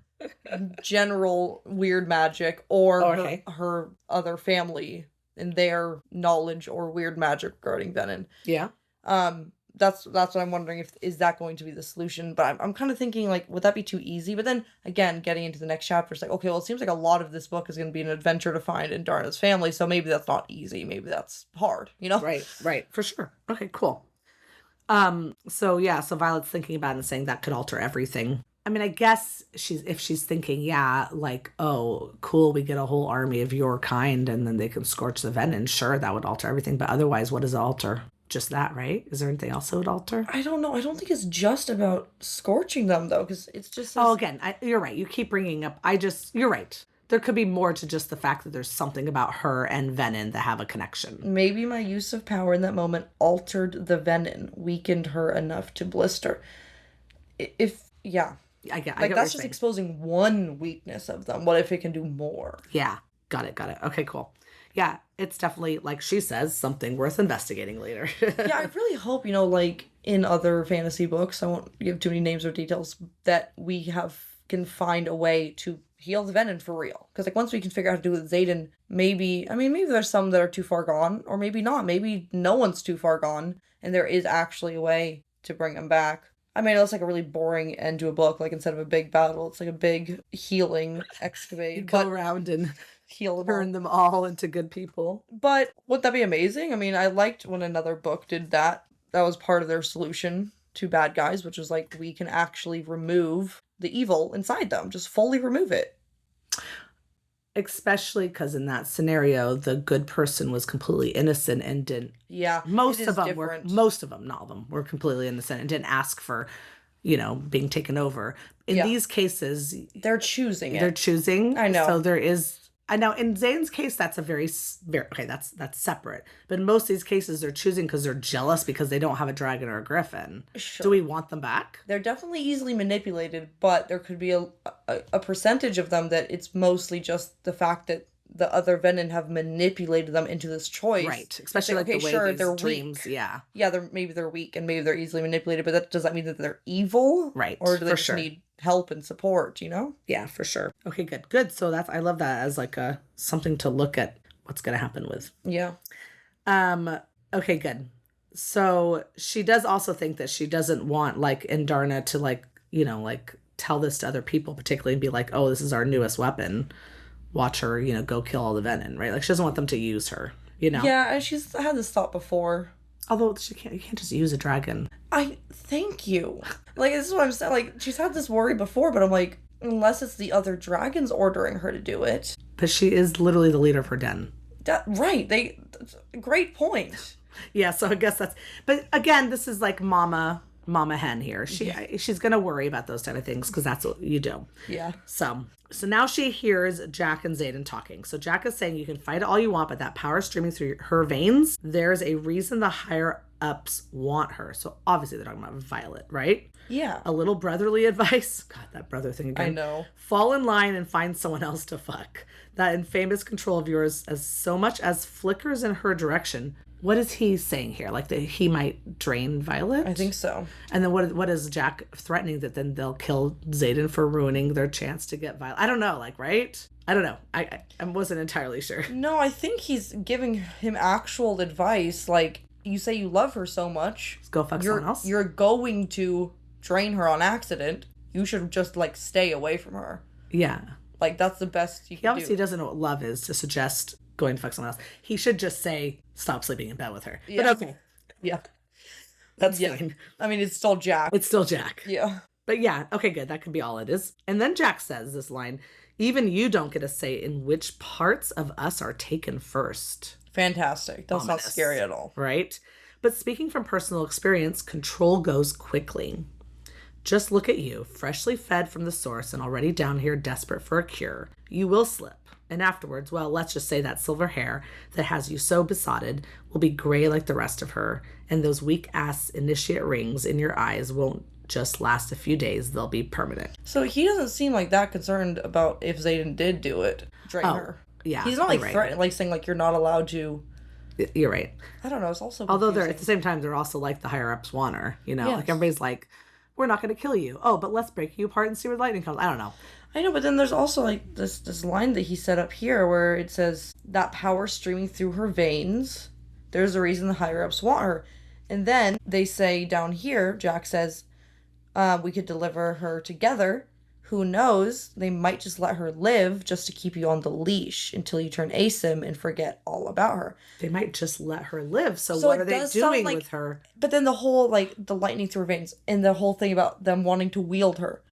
general weird magic, or her other family and their knowledge or weird magic regarding venom. Yeah. That's what I'm wondering, is that going to be the solution? But I'm kind of thinking, like, would that be too easy? But then again, getting into the next chapter, it's like, okay, well, it seems like a lot of this book is going to be an adventure to find Andarna's family, so maybe that's not easy. Maybe that's hard, Right, for sure. Okay, cool. So Violet's thinking about it and saying that could alter everything. I mean, I guess if she's thinking, like, oh, cool, we get a whole army of your kind and then they can scorch the venom, sure, that would alter everything. But otherwise, what does it alter? Just that, right? Is there anything else that would alter? I don't know. I don't think it's just about scorching them, though, because it's just... Oh, again, you're right. You keep bringing up... You're right. There could be more to just the fact that there's something about her and venom that have a connection. Maybe my use of power in that moment altered the venom, weakened her enough to blister. I get that's just exposing one weakness of them. What if it can do more? Yeah, got it. Okay, cool. Yeah, it's definitely, like she says, something worth investigating later. Yeah, I really hope, like in other fantasy books, I won't give too many names or details, that we can find a way to heal the venom for real. Because like once we can figure out how to do it with Xaden, maybe maybe there's some that are too far gone, or maybe not. Maybe no one's too far gone, and there is actually a way to bring them back. I mean, it looks like a really boring end to a book. Like instead of a big battle, it's like a big healing excavate. Go around and heal them turn them all into good people. But wouldn't that be amazing? I mean, I liked when another book did that. That was part of their solution to bad guys, which was like we can actually remove the evil inside them, just fully remove it. Especially because in that scenario, the good person was completely innocent and didn't. Yeah, most of them, not all of them, were completely innocent and didn't ask for, being taken over. In these cases, they're choosing it. They're choosing. I know. So there is. I know in Zane's case, that's a very okay. That's separate. But in most of these cases, they're choosing because they're jealous because they don't have a dragon or a griffin. Sure. Do we want them back? They're definitely easily manipulated, but there could be a percentage of them that it's mostly just the fact that the other Venin have manipulated them into this choice. Right. Especially like the way these dreams. Weak. Yeah. Yeah. Maybe they're weak and maybe they're easily manipulated, but does that mean that they're evil? Right. Or do they just need help and support, Yeah, for sure. Okay, good. So I love that as like a something to look at what's going to happen with. Yeah. Okay, good. So she does also think that she doesn't want like Indarna to like tell this to other people particularly and be like, oh, this is our newest weapon, watch her go kill all the Venin, right? Like she doesn't want them to use her. Yeah, and she's had this thought before. Although you can't just use a dragon. Thank you. Like, this is what I'm saying. Like, she's had this worry before, but I'm like, unless it's the other dragons ordering her to do it. But she is literally the leader of her den. Right. Great point. Yeah, so I guess that's... But again, this is like mama hen here. She's going to worry about those type of things because that's what you do. Yeah. So now she hears Jack and Xaden talking. So Jack is saying you can fight it all you want, but that power streaming through her veins, there's a reason the higher ups want her. So obviously they're talking about Violet, right? Yeah. A little brotherly advice. God, that brother thing again. I know. Fall in line and find someone else to fuck. That infamous control of yours as so much as flickers in her direction. What is he saying here? Like that he might drain Violet? I think so. And then what is Jack threatening that then they'll kill Xaden for ruining their chance to get Violet? I don't know, like, right? I don't know. I wasn't entirely sure. No, I think he's giving him actual advice. Like, you say you love her so much. Let's go fuck someone else. You're going to drain her on accident. You should just, like, stay away from her. Yeah. Like, that's the best you can do. He obviously doesn't know what love is to suggest going to fuck someone else. He should just say, stop sleeping in bed with her. Yeah. But okay. Yeah. That's fine. I mean, it's still Jack. It's still Jack. Yeah. But yeah, okay, good. That could be all it is. And then Jack says this line, even you don't get a say in which parts of us are taken first. Fantastic. That's not scary at all. Right? But speaking from personal experience, control goes quickly. Just look at you, freshly fed from the source and already down here desperate for a cure. You will slip. And afterwards, well, let's just say that silver hair that has you so besotted will be gray like the rest of her. And those weak-ass initiate rings in your eyes won't just last a few days. They'll be permanent. So he doesn't seem like that concerned about if Xaden did do it, drain her. Yeah. He's not like threatening, like saying like you're not allowed to. You're right. I don't know. It's also although they're at the same time they're also like the higher ups want her. Yes. Like everybody's like, we're not going to kill you. Oh, but let's break you apart and see where the lightning comes. I don't know. I know, but then there's also like this line that he set up here where it says that power streaming through her veins. There's a reason the higher ups want her. And then they say down here, Jack says, we could deliver her together. Who knows? They might just let her live just to keep you on the leash until you turn ASIM and forget all about her. They might just let her live. So what are they doing with her? But then the whole, like, the lightning through her veins and the whole thing about them wanting to wield her.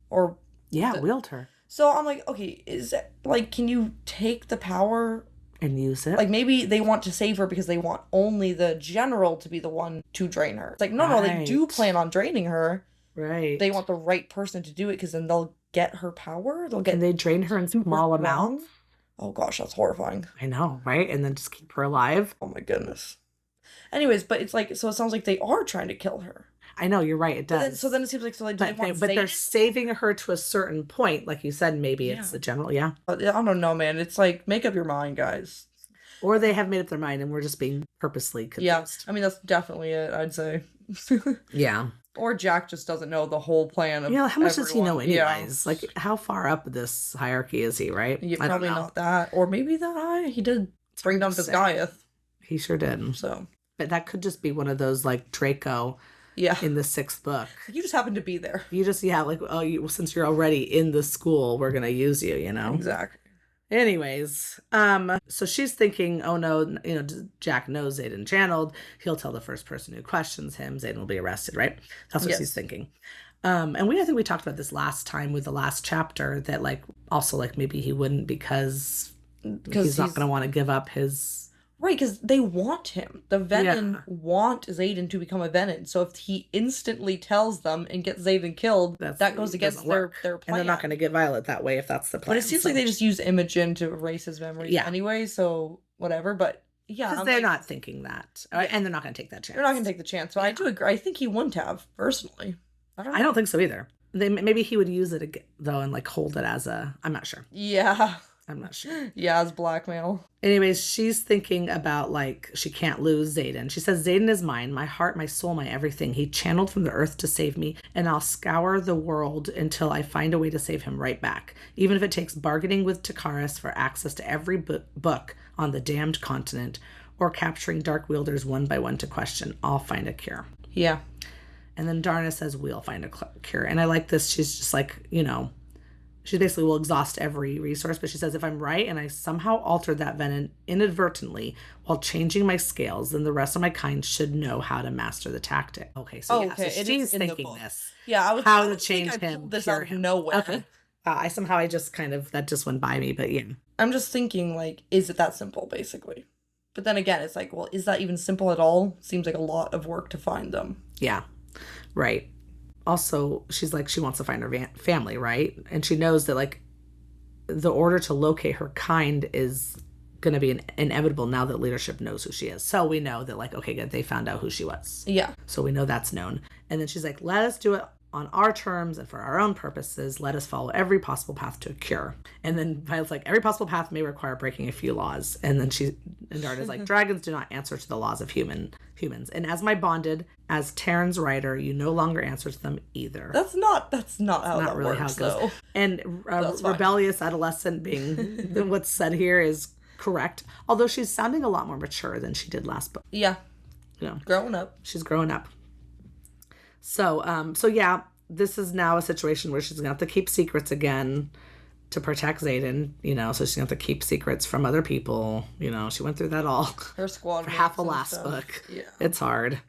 Wield her. So I'm like, okay, is it, like, can you take the power and use it? Like, maybe they want to save her because they want only the general to be the one to drain her. It's like, no, they do plan on draining her. Right. They want the right person to do it because then they'll get her power. Can they drain her in small amounts? Oh gosh, that's horrifying. I know, right? And then just keep her alive. Oh my goodness. Anyways, but it's like, so it sounds like they are trying to kill her. I know, you're right, it does. So then it seems like, so like, do they want but they're saving her to a certain point. Like you said, maybe it's the general, But I don't know, man. It's like, make up your mind, guys. Or they have made up their mind and we're just being purposely confused. Yeah, I mean, that's definitely it, I'd say. Yeah. Or Jack just doesn't know the whole plan of How much does he know everyone. Yeah. anyways? Like, how far up this hierarchy is he, right? Yeah, I don't probably know. not that. Or maybe that high. He did It's bring hard to down say. Vizgaiath. He sure did. So, But that could just be one of those, like, Draco yeah. in the sixth book. You just happened to be there. You just, like, since you're already in the school, we're going to use you, Exactly. Anyways, so she's thinking, oh no, Jack knows Xaden channeled. He'll tell the first person who questions him. Xaden will be arrested, right? That's what she's thinking. And I think we talked about this last time with the last chapter that like also like maybe he wouldn't because he's not going to want to give up his. Right, because they want him. The Venin want Xaden to become a Venin. So if he instantly tells them and gets Xaden killed, that goes against their plan. And they're not going to get Violet that way if that's the plan. But it seems like they just use Imogen to erase his memories anyway, so whatever. But yeah. Because they're not thinking that. And they're not going to take that chance. They're not going to take the chance. But I do agree. I think he wouldn't have, personally. I don't think so either. Maybe he would use it, though, and like hold it as a... I'm not sure. Yeah. I'm not sure. Yeah, as blackmail. Anyways, she's thinking about, like, she can't lose Xaden. She says, Xaden is mine, my heart, my soul, my everything. He channeled from the earth to save me, and I'll scour the world until I find a way to save him right back. Even if it takes bargaining with Takaris for access to every book on the damned continent, or capturing dark wielders one by one to question, I'll find a cure. Yeah. And then Darna says, we'll find a cure. And I like this. She's just like, she basically will exhaust every resource, but she says, if I'm right and I somehow altered that venin inadvertently while changing my scales, then the rest of my kind should know how to master the tactic. Okay, so so she's thinking this. Yeah, I was how to change him, this out of nowhere. Okay. I just kind of, that just went by me, but yeah. I'm just thinking, like, is it that simple, basically? But then again, it's like, well, is that even simple at all? Seems like a lot of work to find them. Yeah, right. Also, she's like, she wants to find her family, right? And she knows that, like, the order to locate her kind is going to be inevitable now that leadership knows who she is. So we know that, like, okay, good, they found out who she was. Yeah. So we know that's known. And then she's like, let us do it on our terms and for our own purposes. Let us follow every possible path to a cure. And then Violet's like, every possible path may require breaking a few laws. And then Darna's like, dragons do not answer to the laws of humans. And as my bonded, as Terran's rider, you no longer answer to them either. That's not how that really works, how it goes. Though. And rebellious adolescent being what's said here is correct. Although she's sounding a lot more mature than she did last book. Yeah. Growing up. She's growing up. So yeah, this is now a situation where she's going to have to keep secrets again to protect Xaden, so she's going to have to keep secrets from other people. She went through that all. Her squad for half a last book. Yeah. It's hard.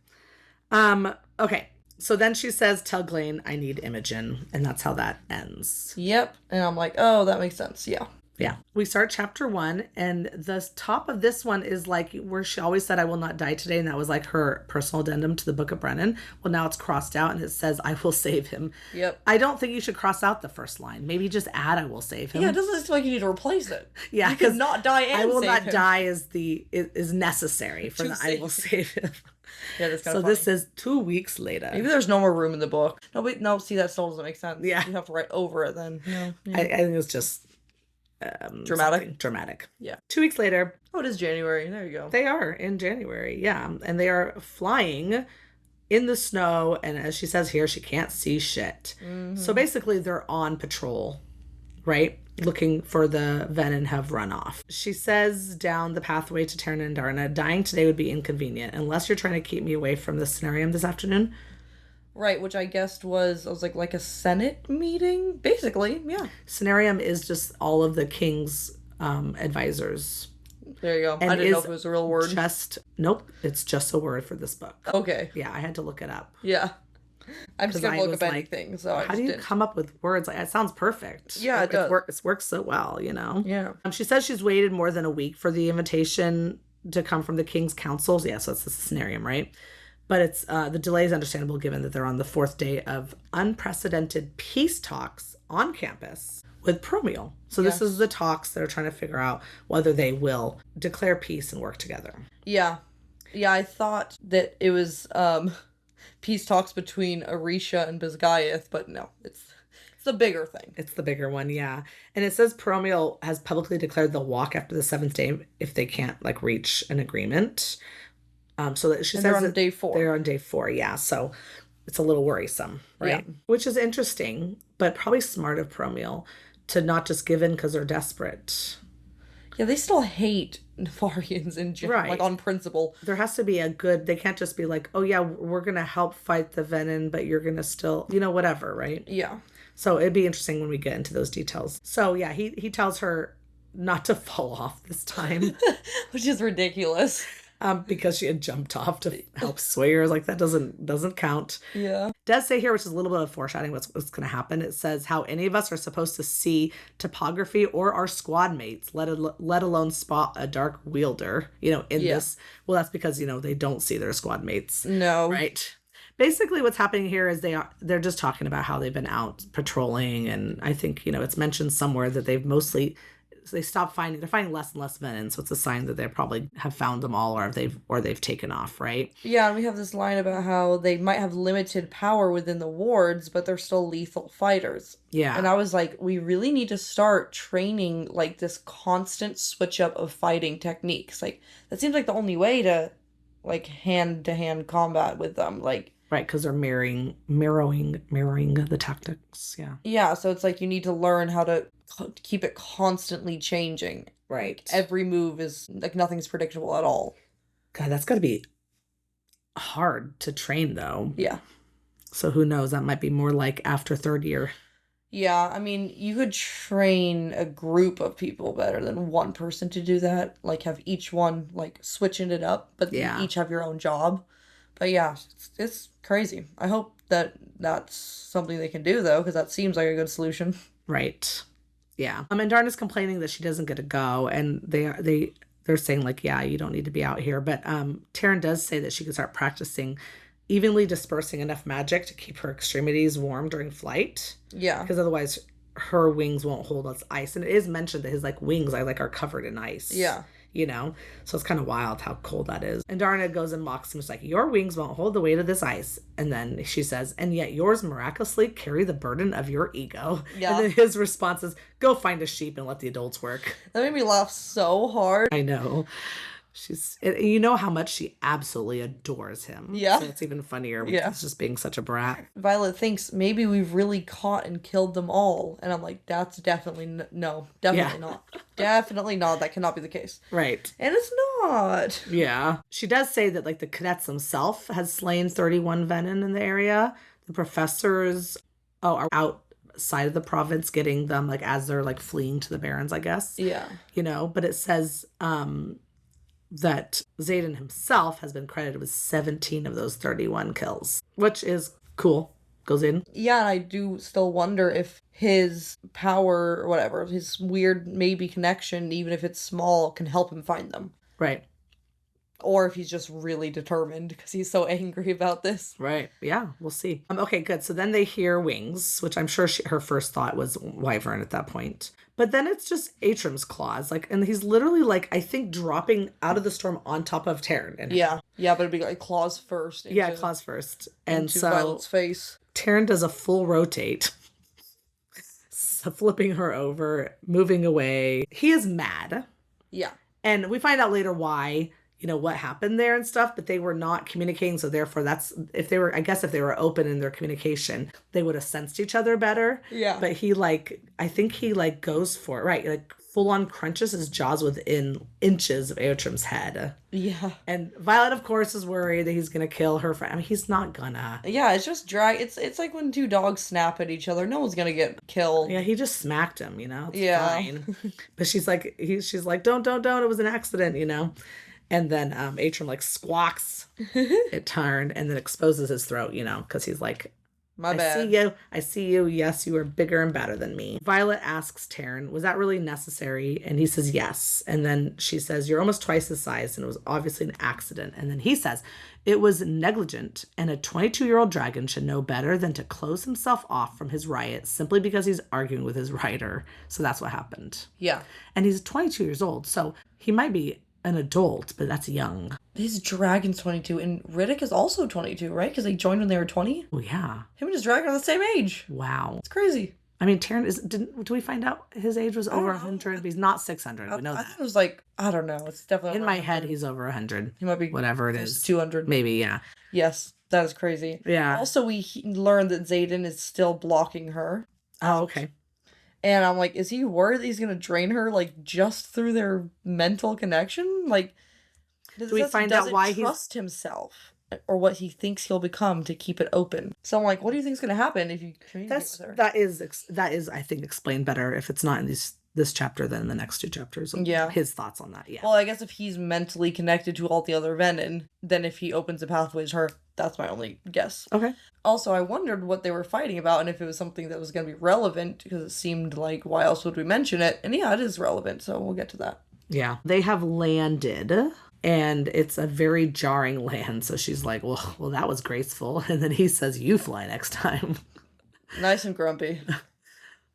Okay. So then she says, tell Glaine I need Imogen, and that's how that ends. Yep. And I'm like, oh, that makes sense. Yeah. Yeah. We start chapter 1, and the top of this one is like where she always said, I will not die today. And that was like her personal addendum to the Book of Brennan. Well, now it's crossed out and it says, I will save him. Yep. I don't think you should cross out the first line. Maybe just add, I will save him. Yeah, it doesn't seem like you need to replace it. Yeah. You could not die and I will save not him. die is necessary for the I will save him. Yeah, that's kind so of funny. This is 2 weeks later. Maybe there's no more room in the book. No, see, that still doesn't make sense. Yeah. You have to write over it then. Yeah. I think it's just... dramatic. Yeah. 2 weeks later. Oh, it is January. There you go. They are in January. Yeah. And they are flying in the snow. And as she says here, she can't see shit. Mm-hmm. So basically they're on patrol, right? Looking for the Venin have run off. She says down the pathway to Terran and Darna, dying today would be inconvenient unless you're trying to keep me away from the scenarium this afternoon. Right, which I guessed was like a Senate meeting, basically, yeah. Scenarium is just all of the king's advisors. There you go. And I didn't know if it was a real word. Nope, it's just a word for this book. Okay. Yeah, I had to look it up. Yeah. I'm just going to look up anything, so how do you come up with words? Like, it sounds perfect. Yeah, it does. It works so well, Yeah. She says she's waited more than a week for the invitation to come from the king's councils. Yeah, so it's the scenarium, right? But it's the delay is understandable given that they're on the 4th day of unprecedented peace talks on campus with Promiel. So This is the talks that are trying to figure out whether they will declare peace and work together. Yeah. Yeah, I thought that it was peace talks between Arisha and Vizgaiath, but no, it's the bigger thing. It's the bigger one, yeah. And it says Promiel has publicly declared they'll walk after the 7th day if they can't reach an agreement. So that she says they're on day 4. They're on day 4, yeah. So it's a little worrisome, right? Yeah. Which is interesting, but probably smart of Promiel to not just give in because they're desperate. Yeah, they still hate Nefarians in general, like Right. on principle. There has to be a good, they can't just be like, oh yeah, we're going to help fight the venom, but you're going to still, whatever, right? Yeah. So it'd be interesting when we get into those details. So yeah, he tells her not to fall off this time. Which is ridiculous. Because she had jumped off to help Sawyer. Like that doesn't count. Yeah. It does say here, which is a little bit of foreshadowing what's going to happen. It says how any of us are supposed to see topography or our squad mates, let alone spot a dark wielder. In this. Well, that's because they don't see their squad mates. No. Right. Basically, what's happening here is they're just talking about how they've been out patrolling, and I think it's mentioned somewhere that they stopped finding. They're finding less and less venom, so it's a sign that they probably have found them all, or they've taken off, right? Yeah, and we have this line about how they might have limited power within the wards, but they're still lethal fighters. Yeah. And I was like, we really need to start training like this constant switch up of fighting techniques. Like that seems like the only way to like hand to hand combat with them. Like right, because they're mirroring the tactics. Yeah. Yeah, so it's like you need to learn how to keep it constantly changing. Right. Like, every move is like nothing's predictable at all. God, that's got to be hard to train, though. Yeah. So who knows? That might be more like after third year. Yeah, I mean, you could train a group of people better than one person to do that. Like, have each one, like, switching it up, but you each have your own job. But yeah, it's crazy. I hope that that's something they can do, though, because that seems like a good solution. Right. Yeah. And Darna's complaining that she doesn't get to go, and they're saying, like, yeah, you don't need to be out here. But Taryn does say that she can start practicing evenly dispersing enough magic to keep her extremities warm during flight. Yeah. Because otherwise her wings won't hold us ice. And it is mentioned that his wings are covered in ice. Yeah. So it's kind of wild how cold that is. And Darna goes and mocks him. She's like, your wings won't hold the weight of this ice. And then she says, and yet yours miraculously carry the burden of your ego. Yeah. And then his response is, go find a sheep and let the adults work. That made me laugh so hard. I know. You know how much she absolutely adores him. Yeah. So it's even funnier with just being such a brat. Violet thinks maybe we've really caught and killed them all. And I'm like, that's definitely no. Definitely not. Definitely not. That cannot be the case. Right. And it's not. Yeah. She does say that the cadets themselves has slain 31 venom in the area. The professors are outside of the province getting them as they're fleeing to the barons, I guess. Yeah. But it says that Xaden himself has been credited with 17 of those 31 kills, which is cool. Goes in. Yeah, and I do still wonder if his power or whatever, his weird maybe connection, even if it's small, can help him find them. Right. Or if he's just really determined because he's so angry about this. Right. Yeah, we'll see. Okay, good. So then they hear wings, which I'm sure her first thought was wyvern at that point. But then it's just Atrum's claws. And he's literally, I think, dropping out of the storm on top of Taryn. Yeah. Yeah, but it'd be claws first. Claws first. And so Violet's face. Taryn does a full rotate. Flipping her over, moving away. He is mad. Yeah. And we find out later why, what happened there and stuff, but they were not communicating. So therefore if they were open in their communication, they would have sensed each other better. Yeah. But he I think he goes for it, right? Full on crunches his jaws within inches of Aotrum's head. Yeah. And Violet, of course, is worried that he's going to kill her friend. I mean, he's not gonna. Yeah, it's just it's like when two dogs snap at each other. No one's going to get killed. Yeah, he just smacked him, It's fine. But she's like, don't, it was an accident, And then Atrum squawks at Tarn and then exposes his throat, because he's like, My bad. I see you. Yes, you are bigger and better than me. Violet asks Taryn, was that really necessary? And he says, yes. And then she says, you're almost twice his size, and it was obviously an accident. And then he says, it was negligent, and a 22-year-old dragon should know better than to close himself off from his riot simply because he's arguing with his rider. So that's what happened. Yeah. And he's 22 years old, so he might be an adult, but that's young. His dragon's 22, and Riddick is also 22, right? Because they joined when they were 20? Oh, yeah. Him and his dragon are the same age. Wow. It's crazy. I mean, Taryn do we find out his age was over 100? But he's not 600. We know that. I thought it was I don't know. It's definitely in my head, he's over 100. He might be whatever it is. 200. Maybe, yeah. Yes. That is crazy. Yeah. Also, we learned that Xaden is still blocking her. Oh, okay. And I'm like, is he worried that he's gonna drain her, like, just through their mental connection? Like, Do we find out why he doesn't trust himself or what he thinks he'll become to keep it open? So I'm like, what do you think's gonna happen if you communicate with her? That is I think explained better if it's not in this chapter than in the next 2 chapters. Yeah. His thoughts on that. Yeah. Well, I guess if he's mentally connected to all the other Venin, then if he opens a pathway to her, that's my only guess. Okay. Also, I wondered what they were fighting about and if it was something that was going to be relevant, because it seemed like, why else would we mention it? And yeah, it is relevant, so we'll get to that. Yeah. They have landed, and it's a very jarring land. So she's like, well, that was graceful. And then he says, you fly next time. Nice and grumpy.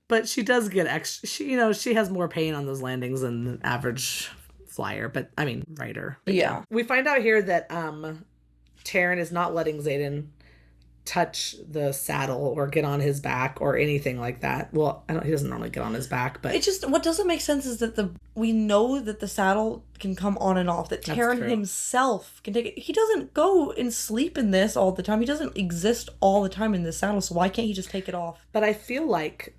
But she does get extra. She has more pain on those landings than the average flyer. But I mean, writer. But yeah. We find out here that Taryn is not letting Xaden touch the saddle or get on his back or anything like that. Well, he doesn't normally get on his back, but it just, what doesn't make sense is that we know that the saddle can come on and off, that Taryn himself can take it. He doesn't go and sleep in this all the time. He doesn't exist all the time in this saddle, so why can't he just take it off? But I feel like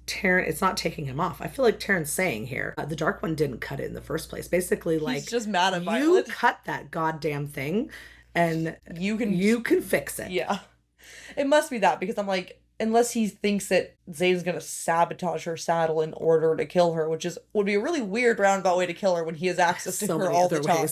Taryn, it's not taking him off. I feel like Taryn's saying here, the Dark One didn't cut it in the first place. Basically, like, he's just mad at Violet. You cut that goddamn thing, and you can fix it. Yeah. It must be that, because I'm like, unless he thinks that Xaden's gonna sabotage her saddle in order to kill her, would be a really weird roundabout way to kill her when he has access to her all the time.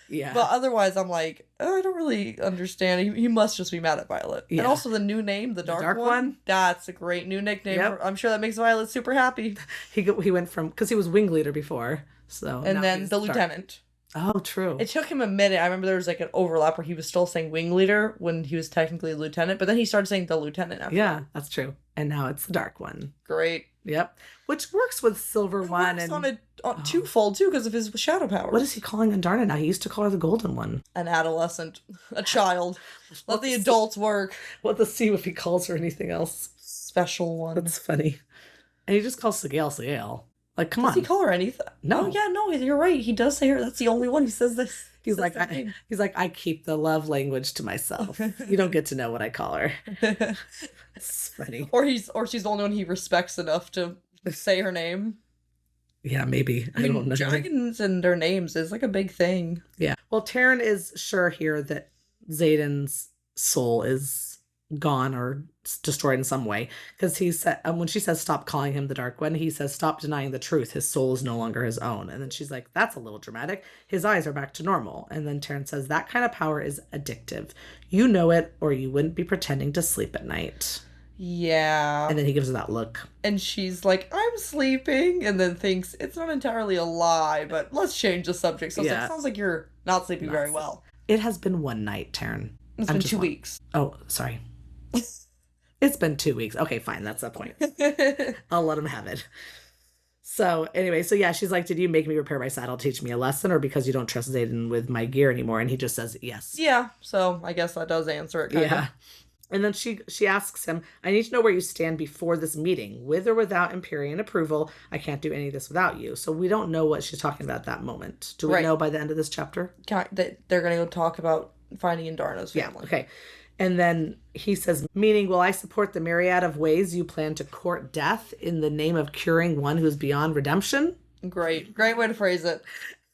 Yeah. But otherwise, I'm like, I don't really understand. He must just be mad at Violet. Yeah. And also the new name, the Dark One. That's a great new nickname. Yep. I'm sure that makes Violet super happy. He went from, because he was wing leader before, so. And then the lieutenant. Oh, true. It took him a minute. I remember there was like an overlap where he was still saying wing leader when he was technically a lieutenant, but then he started saying the lieutenant after. Yeah, that's true. And now it's the Dark One. Great. Yep. Which works with Silver One. Works on twofold too, because of his shadow powers. What is he calling Andarna now? He used to call her the Golden One. An adolescent. A child. Let the adults work. We'll have to see if he calls her anything else. Special one. That's funny. And he just calls Sigale. Like, come on. Does he call her anything? No. Oh, yeah, no, you're right. He does say her. That's the only one he says this. He's like, I keep the love language to myself. You don't get to know what I call her. It's funny. Or she's the only one he respects enough to say her name. Yeah, maybe. I don't know. Dragons and their names is like a big thing. Yeah. Well, Taryn is sure here that Xaden's soul is gone or destroyed in some way, because he said, when she says stop calling him the Dark One, he says stop denying the truth, his soul is no longer his own. And then she's like, that's a little dramatic, his eyes are back to normal. And then Taryn says, that kind of power is addictive, you know it, or you wouldn't be pretending to sleep at night. Yeah. And then he gives her that look, and she's like, I'm sleeping, and then thinks it's not entirely a lie, but let's change the subject. So it sounds like you're not sleeping very well. It has been one night, Taryn. It's been 2 weeks. Oh, sorry. It's been 2 weeks. Okay, fine. That's the point. I'll let him have it. So anyway, yeah, she's like, did you make me repair my saddle, teach me a lesson, or because you don't trust Xaden with my gear anymore? And he just says yes. Yeah, so I guess that does answer it, kind of. And then she asks him, I need to know where you stand before this meeting. With or without Empyrean approval, I can't do any of this without you. So we don't know what she's talking about at that moment. Do we know by the end of this chapter? That they're going to go talk about finding Andarna's family. Yeah, okay. And then he says, meaning, will I support the myriad of ways you plan to court death in the name of curing one who's beyond redemption? Great way to phrase it.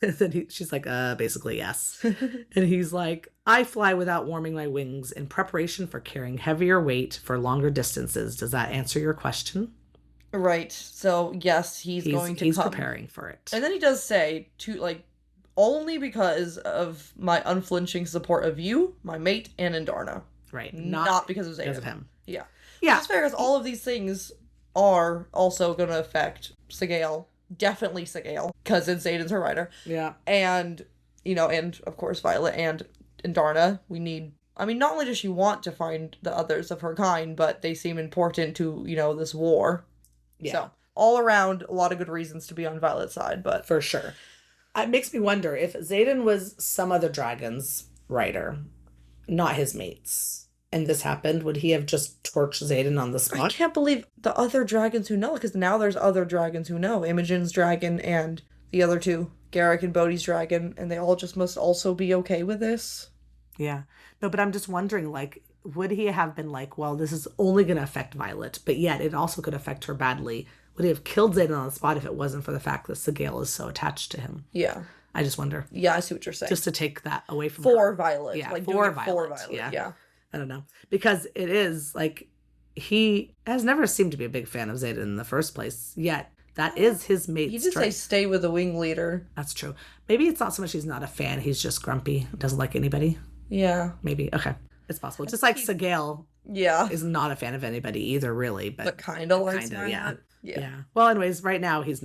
And then she's like, basically, yes. And he's like, I fly without warming my wings in preparation for carrying heavier weight for longer distances. Does that answer your question? Right. So, yes, he's going to come. Preparing for it. And then he does say, only because of my unflinching support of you, my mate, and Andarna. Right. Not because of Xaden. Because of him. Yeah. Yeah. As fair as all of these things are also going to affect Sigale. Definitely Sigale, because Xaden's her rider. Yeah. And, and of course Violet and Andarna. Not only does she want to find the others of her kind, but they seem important to, this war. Yeah. So, all around, a lot of good reasons to be on Violet's side, but... For sure. It makes me wonder, if Xaden was some other dragon's rider, not his mates, and this happened, would he have just torched Xaden on the spot? I can't believe the other dragons who know, because now there's other dragons who know. Imogen's dragon and the other two, Garrick and Bodhi's dragon, and they all just must also be okay with this. Yeah. No, but I'm just wondering, like, would he have been like, well, this is only going to affect Violet, but yet it also could affect her badly? Would he have killed Zayden on the spot if it wasn't for the fact that Sigale is so attached to him? Yeah. I just wonder. Yeah, I see what you're saying. Just to take that away from For her. Violet. Yeah, Like, for doing it Violet. for Violet. Yeah. I don't know. Because it is, like, he has never seemed to be a big fan of Zayden in the first place, yet that is his mate's He did say stay with the wing leader. That's true. Maybe it's not so much he's not a fan, he's just grumpy, doesn't like anybody. Yeah. Maybe. Okay. It's possible. Just like Sigale is not a fan of anybody either, really. But kind of likes kinda, yeah. Yeah. Well, anyways, right now he's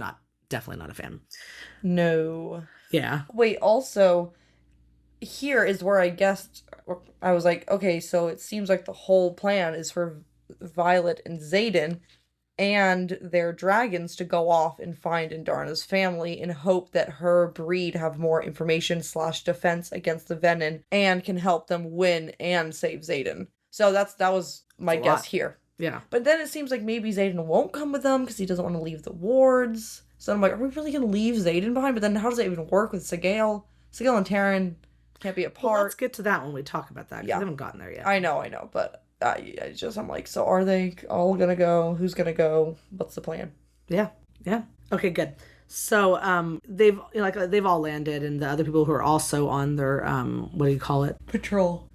definitely not a fan. No. Yeah. Wait, also, here is where I was like, okay, so it seems like the whole plan is for Violet and Xaden and their dragons to go off and find Indarna's family in hope that her breed have more information / defense against the Venom and can help them win and save Xaden. So that was my guess here. Yeah. But then it seems like maybe Xaden won't come with them because he doesn't want to leave the wards. So I'm like, are we really going to leave Xaden behind? But then how does that even work with Sigale? Sigale and Taryn can't be apart. Well, let's get to that when we talk about that, because I haven't gotten there yet. I know, but I'm like, so are they all gonna go? Who's gonna go? What's the plan? Yeah. Okay, good. So they've all landed, and the other people who are also on their what do you call it? Patrol.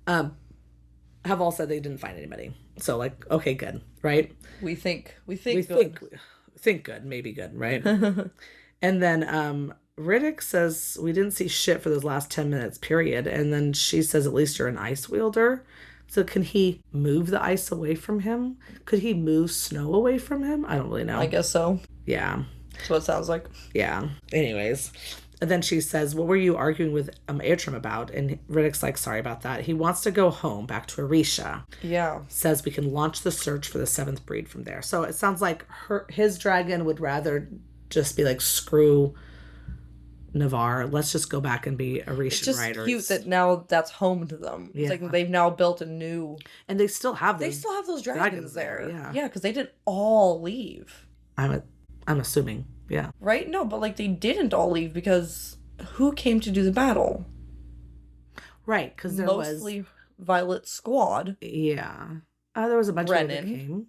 Have all said they didn't find anybody. So like, okay, good, right? We think good, maybe good, right? And then Riddick says we didn't see shit for those last 10 minutes, period. And then she says, at least you're an ice wielder. So can he move the ice away from him? Could he move snow away from him? I don't really know. I guess so. Yeah. That's what it sounds like. Yeah. Anyways. And then she says, what were you arguing with Aetrim about? And Riddick's like, sorry about that. He wants to go home, back to Orisha. Yeah. Says we can launch the search for the 7th breed from there. So it sounds like his dragon would rather just be like, screw Navarre, let's just go back and be Orishan it's just riders. Cute that now that's home to them. Yeah. It's like they've now built a new, and they still have those dragons there. Yeah, because they didn't all leave. I'm assuming, yeah. Right? No, but like they didn't all leave because who came to do the battle? Right, because there mostly was Violet's squad. Yeah, there was a bunch of people that came.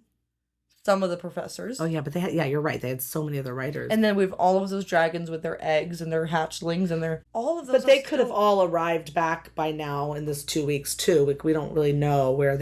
Some of the professors. Oh yeah, but you're right. They had so many other writers. And then we have all of those dragons with their eggs and their hatchlings and their all of those. But they could have all arrived back by now in this 2 weeks too. We don't really know where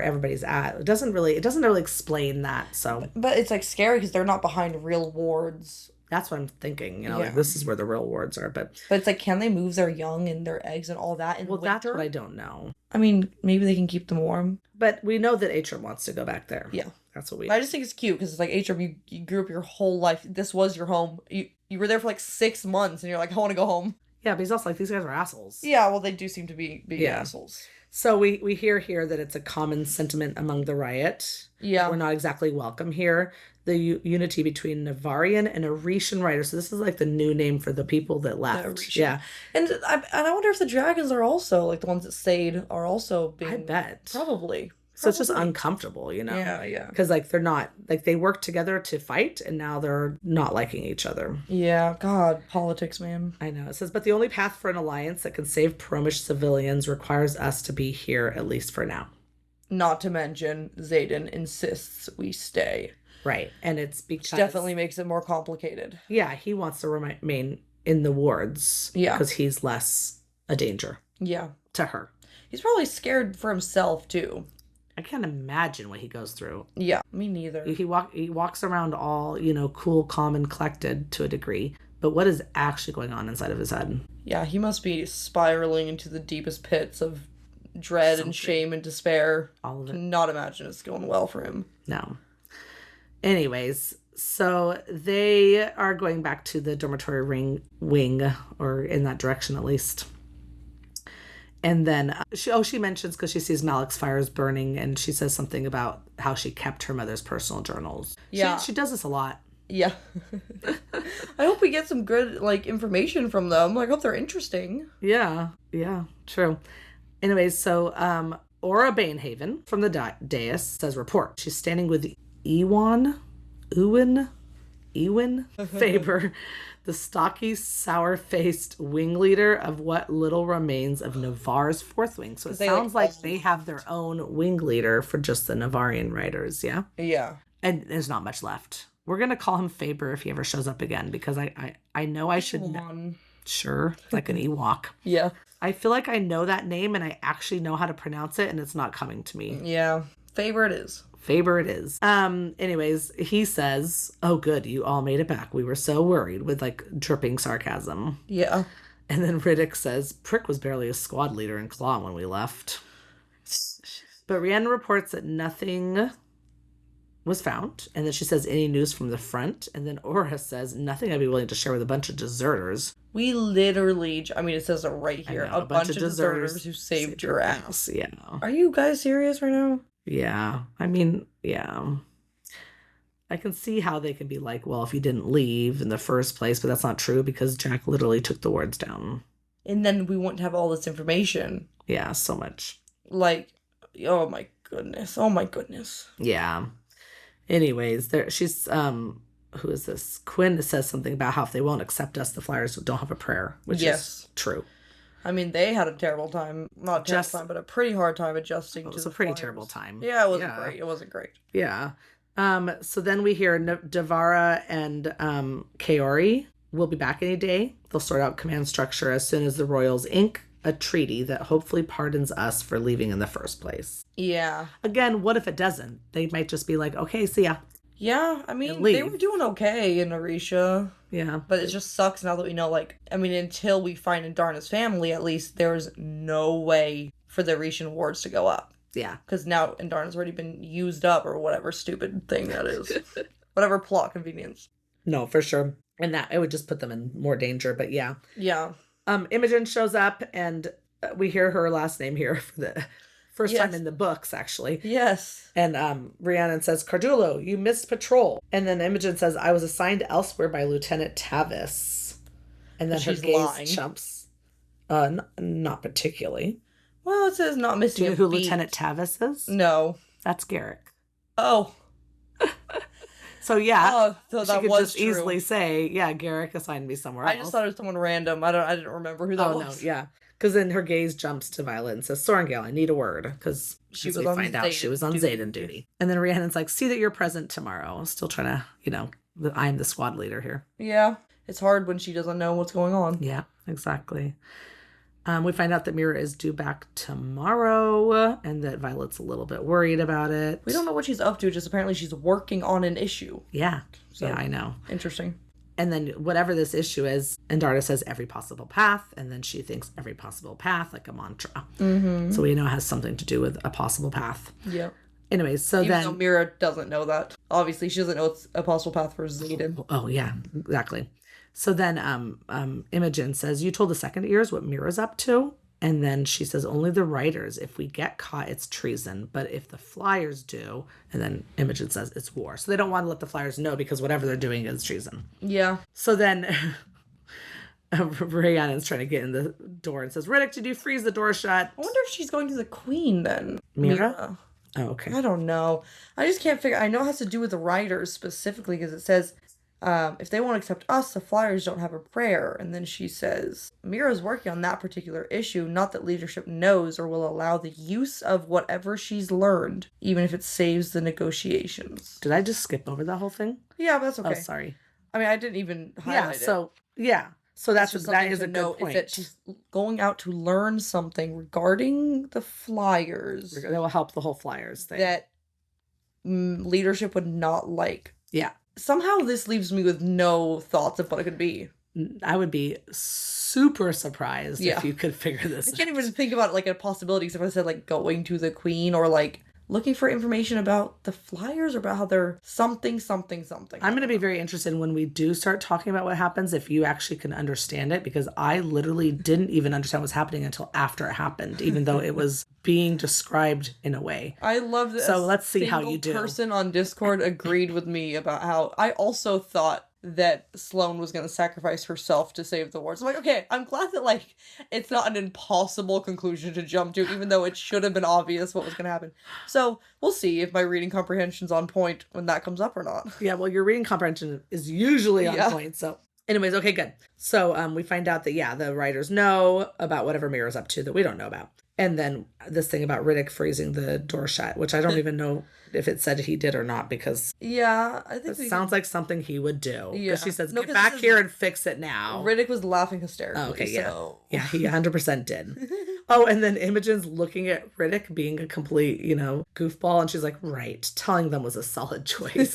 everybody's at. It doesn't really explain that. So, but it's like scary because they're not behind real wards. That's what I'm thinking. Like this is where the real wards are. But it's like, can they move their young and their eggs and all that in winter? That's what I don't know. I mean, maybe they can keep them warm. But we know that Aetrim wants to go back there. Yeah. That's what I just think it's cute because it's like, Aetrim, you grew up your whole life. This was your home. You were there for like 6 months and you're like, I want to go home. Yeah, but he's also like, these guys are assholes. Yeah, well, they do seem to be assholes. So we hear here that it's a common sentiment among the riot. Yeah. We're not exactly welcome here. The unity between Navarian and Orishan riders. So this is like the new name for the people that left. Yeah. And I wonder if the dragons are also, like the ones that stayed, are also being... I bet. Probably. So it's just uncomfortable, Yeah. Because like they're not, like they worked together to fight and now they're not liking each other. Yeah, God, politics, man. I know. It says, but the only path for an alliance that can save Promish civilians requires us to be here, at least for now. Not to mention, Xaden insists we stay. Right. And it's because... Which definitely makes it more complicated. Yeah, he wants to remain in the wards. Yeah. Because he's less a danger. Yeah. To her. He's probably scared for himself, too. I can't imagine what he goes through. Yeah, me neither. He walks around all, cool, calm, and collected to a degree. But what is actually going on inside of his head? Yeah, he must be spiraling into the deepest pits of dread and shame and despair. All of it. Cannot imagine it's going well for him. No. Anyways, so they are going back to the dormitory wing, or in that direction at least. And then she mentions, because she sees Malik's fires burning, and she says something about how she kept her mother's personal journals. Yeah. She does this a lot. Yeah. I hope we get some good, information from them. I hope they're interesting. Yeah, true. Anyways, so Aura Banehaven from the dais says, report. She's standing with Ewan Faber, The stocky, sour-faced wing leader of what little remains of Navarre's fourth wing. So it sounds like they have their own wing leader for just the Navarrian riders, yeah? Yeah. And there's not much left. We're going to call him Faber if he ever shows up again, because I know I should... Sure, like an Ewok. Yeah. I feel like I know that name and I actually know how to pronounce it, and it's not coming to me. Yeah. Faber it is. Faber it is. Anyways, he says, "Oh, good, you all made it back. We were so worried," with like dripping sarcasm. Yeah. And then Riddick says, "Prick was barely a squad leader in Claw when we left." But Rhiannon reports that nothing was found, and then she says, "Any news from the front?" And then Aura says, "Nothing I'd be willing to share with a bunch of deserters." We literally, I mean, it says it right here. A bunch of deserters who saved your ass. Yeah. Are you guys serious right now? Yeah. I mean, yeah. I can see how they can be like, well, if you didn't leave in the first place, but that's not true because Jack literally took the words down. And then we wouldn't have all this information. Yeah, so much. Like, oh my goodness. Oh my goodness. Yeah. Anyways, she's who is this? Quinn says something about how if they won't accept us, the Flyers don't have a prayer, which is true. I mean, they had a terrible time. Not a terrible time, but a pretty hard time adjusting to the Flyers. It was a pretty terrible time. Yeah, it wasn't great. It wasn't great. Yeah. So then we hear Devara and Kaori will be back any day. They'll sort out command structure as soon as the Royals ink a treaty that hopefully pardons us for leaving in the first place. Yeah. Again, what if it doesn't? They might just be like, okay, see ya. Yeah, I mean, they were doing okay in Orisha. Yeah. But it just sucks now that we know, like, I mean, until we find Indarna's family, at least, there's no way for the Orishan wards to go up. Yeah. Because now Indarna's already been used up, or whatever stupid thing that is. Whatever plot convenience. No, for sure. And that, it would just put them in more danger, but yeah. Yeah. Imogen shows up, and we hear her last name here for the first time in the books, actually. Yes. And Rhiannon says, "Cardulo, you missed patrol." And then Imogen says, "I was assigned elsewhere by Lieutenant Tavis." And then her gaze jumps. Not particularly. Well, it says not missing. Do you know who Lieutenant Tavis is? No. That's Garrick. Oh. So yeah, so she that could was just true. easily say, "Yeah, Garrick assigned me somewhere else." I just thought it was someone random. I didn't remember who that was. No, yeah, because then her gaze jumps to Violet and says, "Sorengale, I need a word," because she was on Xaden duty. And then Rhiannon's like, "See that you're present tomorrow." Still trying to, I'm the squad leader here. Yeah, it's hard when she doesn't know what's going on. Yeah, exactly. We find out that Mira is due back tomorrow and that Violet's a little bit worried about it. We don't know what she's up to, just apparently she's working on an issue. Yeah. So, yeah, I know. Interesting. And then whatever this issue is, Indarna says every possible path, and then she thinks every possible path, like a mantra. Mm-hmm. So we know it has something to do with a possible path. Yeah. Anyways, so Even though Mira doesn't know that. Obviously, she doesn't know it's a possible path for Xaden. Oh, yeah, exactly. So then Imogen says, "You told the second ears what Mira's up to?" And then she says, "Only the writers. If we get caught, it's treason. But if the Flyers do..." And then Imogen says, "It's war." So they don't want to let the Flyers know because whatever they're doing is treason. Yeah. So then Rhiannon's trying to get in the door and says, "Riddick, did you freeze the door shut?" I wonder if she's going to the Queen then. Mira? Oh, okay. I don't know. I just can't figure... I know it has to do with the writers specifically because it says... if they won't accept us, the Flyers don't have a prayer. And then she says, Mira's working on that particular issue, not that leadership knows or will allow the use of whatever she's learned, even if it saves the negotiations. Did I just skip over that whole thing? Yeah, but that's okay. Oh, sorry. I mean, I didn't even highlight it. So that is a good point. That she's going out to learn something regarding the Flyers. That will help the whole Flyers thing. That leadership would not like. Yeah. Somehow this leaves me with no thoughts of what it could be. I would be super surprised if you could figure this out. I can't even think about it like a possibility, except if I said like going to the Queen or like looking for information about the Flyers or about how they're something. I'm going to be very interested when we do start talking about what happens, if you actually can understand it, because I literally didn't even understand what was happening until after it happened, even though it was being described in a way. I love this. So let's see how you do. Person on Discord agreed with me about how I also thought that Sloane was going to sacrifice herself to save the wards. I'm like, okay, I'm glad that, like, it's not an impossible conclusion to jump to, even though it should have been obvious what was going to happen. So, we'll see if my reading comprehension's on point when that comes up or not. Yeah, well, your reading comprehension is usually on point, so Anyways, okay, good. So we find out that, yeah, the writers know about whatever Mira's up to that we don't know about. And then this thing about Riddick freezing the door shut, which I don't even know if it said he did or not, because Yeah, I it think we sounds can. like something he would do. Yeah. Because she says, No, get because back here and fix it now. Riddick was laughing Oh, hysterically, okay, yeah. so. Yeah, he 100% did. Oh, and then Imogen's looking at Riddick being a complete, goofball, and she's like, right, telling them was a solid choice.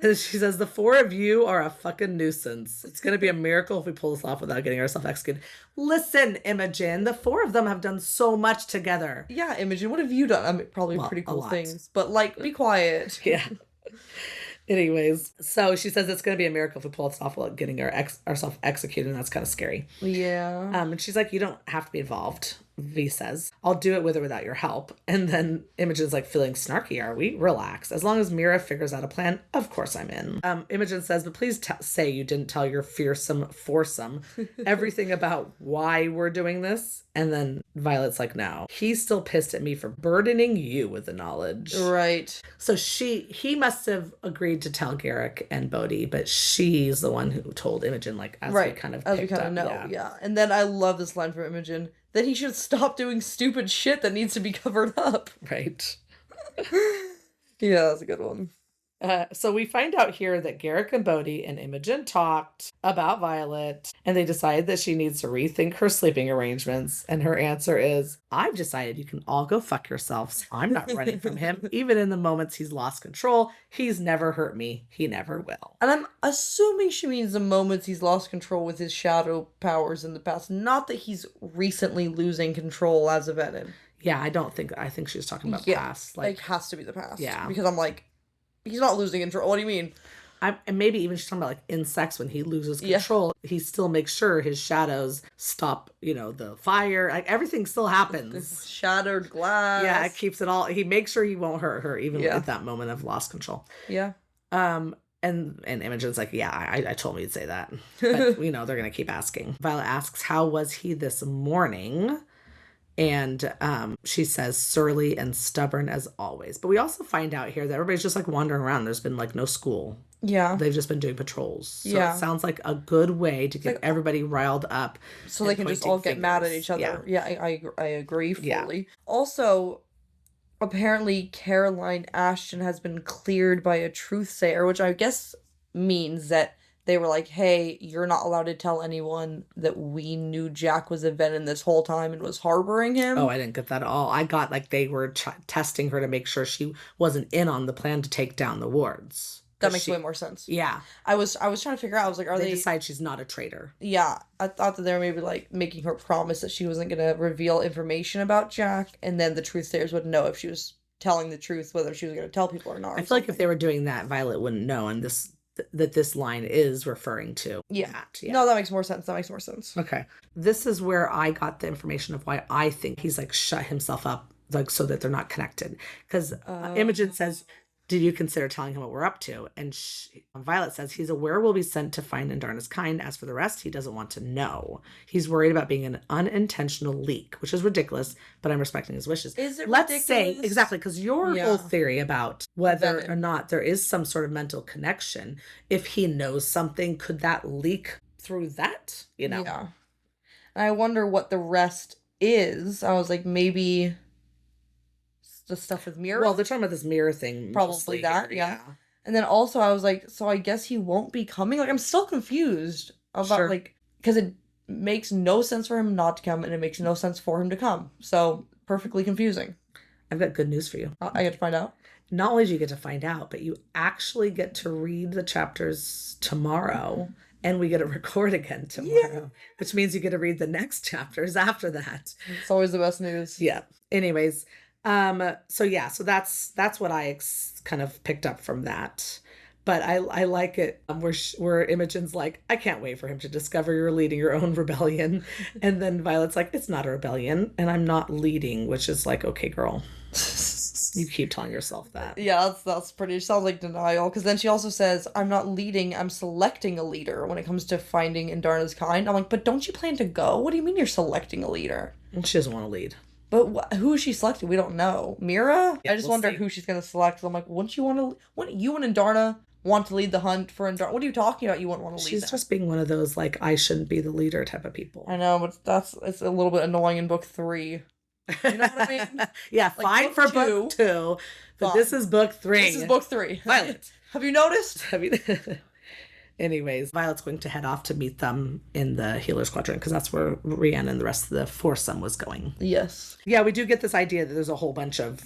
And she says, the four of you are a fucking nuisance. It's going to be a miracle if we pull this off without getting ourselves executed. Listen, Imogen, the four of them have done so much together. Yeah, Imogen, what have you done? I mean, probably Well, pretty a cool lot. things, but like, be quiet. Yeah. Anyways, so she says it's going to be a miracle if we pull this off without getting ourselves executed, and that's kind of scary. Yeah. And she's like, you don't have to be involved, V says. I'll do it with or without your help. And then Imogen's like, feeling snarky, are we? Relax. As long as Mira figures out a plan, of course I'm in. Imogen says, but please say you didn't tell your fearsome foursome everything about why we're doing this. And then Violet's like, no. He's still pissed at me for burdening you with the knowledge. Right. So he must have agreed to tell Garrick and Bodhi, but she's the one who told Imogen, like, as we kind of know. Yeah. And then I love this line from Imogen that he should stop doing stupid shit that needs to be covered up. Right. Yeah, that's a good one. So we find out here that Garrick and Bodhi and Imogen talked about Violet, and they decide that she needs to rethink her sleeping arrangements. And her answer is, I've decided you can all go fuck yourselves. I'm not running from him. Even in the moments he's lost control, he's never hurt me. He never will. And I'm assuming she means the moments he's lost control with his shadow powers in the past, not that he's recently losing control as a Venom. Yeah, I think she's talking about past. Like, has to be the past. Yeah. Because I'm like, he's not losing control. What do you mean? And maybe even she's talking about, like, in sex when he loses control, he still makes sure his shadows stop, the fire. Like, everything still happens. Shattered glass. Yeah, it keeps it all. He makes sure he won't hurt her, even at that moment of lost control. Yeah. And Imogen's like, yeah, I told me you'd say that. But, they're going to keep asking. Violet asks, how was he this morning? And she says, surly and stubborn as always. But we also find out here that everybody's just, like, wandering around. There's been, like, no school. Yeah. They've just been doing patrols. So it sounds like a good way to get everybody riled up. So they can just all get mad at each other. Yeah, I agree fully. Yeah. Also, apparently Caroline Ashton has been cleared by a truthsayer, which I guess means that they were like, hey, you're not allowed to tell anyone that we knew Jack was a Venom this whole time and was harboring him. Oh, I didn't get that at all. I got, like, they were testing her to make sure she wasn't in on the plan to take down the wards. That makes way more sense. Yeah. I was trying to figure out, I was like, they decide she's not a traitor. Yeah. I thought that they were maybe, like, making her promise that she wasn't going to reveal information about Jack, and then the truthsayers would know if she was telling the truth, whether she was going to tell people or not. I feel like if they were doing that, Violet wouldn't know, and this line is referring to that. Yeah. No, that makes more sense. Okay. This is where I got the information of why I think he's, like, shut himself up, like, so that they're not connected. Because Imogen says, did you consider telling him what we're up to? And Violet says he's aware we'll be sent to find Indarna's kind. As for the rest, he doesn't want to know. He's worried about being an unintentional leak, which is ridiculous, but I'm respecting his wishes. Is it Let's ridiculous? say, exactly, because your whole theory about whether or not there is some sort of mental connection, if he knows something, could that leak through that? Yeah. And I wonder what the rest is. I was like, maybe the stuff with Mira. Well, they're talking about this mirror thing. Probably that, yeah. And then also I was like, so I guess he won't be coming? Like, I'm still confused about, like, because it makes no sense for him not to come, and it makes no sense for him to come. So, perfectly confusing. I've got good news for you. I get to find out? Not only do you get to find out, but you actually get to read the chapters tomorrow, and we get to record again tomorrow, which means you get to read the next chapters after that. It's always the best news. Yeah. Anyways, so that's what I kind of picked up from that. But I like it where Imogen's like, I can't wait for him to discover you're leading your own rebellion. And then Violet's like, it's not a rebellion, and I'm not leading, which is like, okay, girl. You keep telling yourself that. Yeah, that's pretty, sounds like denial. Because then she also says, I'm not leading, I'm selecting a leader when it comes to finding Indarna's kind. I'm like, but don't you plan to go? What do you mean you're selecting a leader? She doesn't want to lead. But who is she selecting? We don't know. Mira? Yeah, I just wonder who she's going to select. I'm like, wouldn't you and Indarna want to lead the hunt for Andar. What are you talking about? You wouldn't want to lead She's that. just being one of those, like, I shouldn't be the leader type of people. I know, but it's a little bit annoying in book 3. You know what I mean? Yeah, Like, fine book for two, book 2, but fine. this is book 3. This is book 3. Violet. Have you noticed? I mean, anyways, Violet's going to head off to meet them in the Healer's Quadrant because that's where Rhiannon and the rest of the foursome was going. Yes. Yeah, we do get this idea that there's a whole bunch of,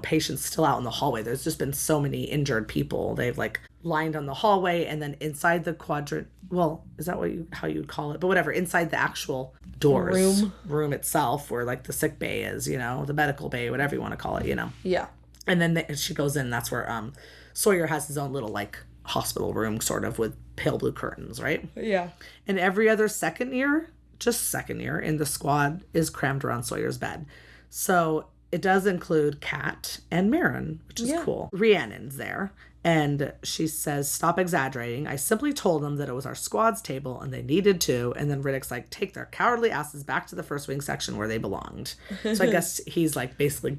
patients still out in the hallway. There's just been so many injured people. They've like lined on the hallway, and then inside the quadrant, well, is that how you would call it? But whatever, inside the actual doors, room itself, where like the sick bay is, the medical bay, whatever you want to call it, Yeah. And then she goes in, that's where Sawyer has his own little like hospital room sort of with pale blue curtains, right? Yeah. And every other second year in the squad is crammed around Sawyer's bed. So it does include Kat and Marin, which is cool. Rhiannon's there. And she says, stop exaggerating. I simply told them that it was our squad's table and they needed to. And then Riddick's like, take their cowardly asses back to the first wing section where they belonged. So I guess he's like basically,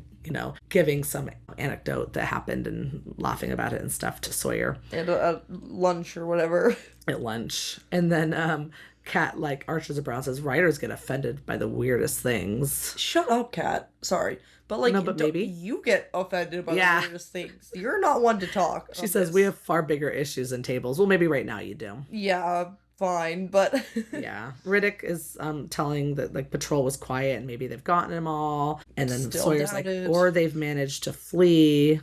giving some anecdote that happened and laughing about it and stuff to Sawyer. At lunch or whatever. At lunch. And then Kat like arches a brow and says, writers get offended by the weirdest things. Shut up, Kat. Sorry. But like, no, but maybe you get offended by the weirdest things. You're not one to talk. She says, we have far bigger issues than tables. Well, maybe right now you do. Yeah, fine, but... Yeah. Riddick is telling that like Patrol was quiet and maybe they've gotten him all. And then Still Sawyer's doubted. like, or they've managed to flee.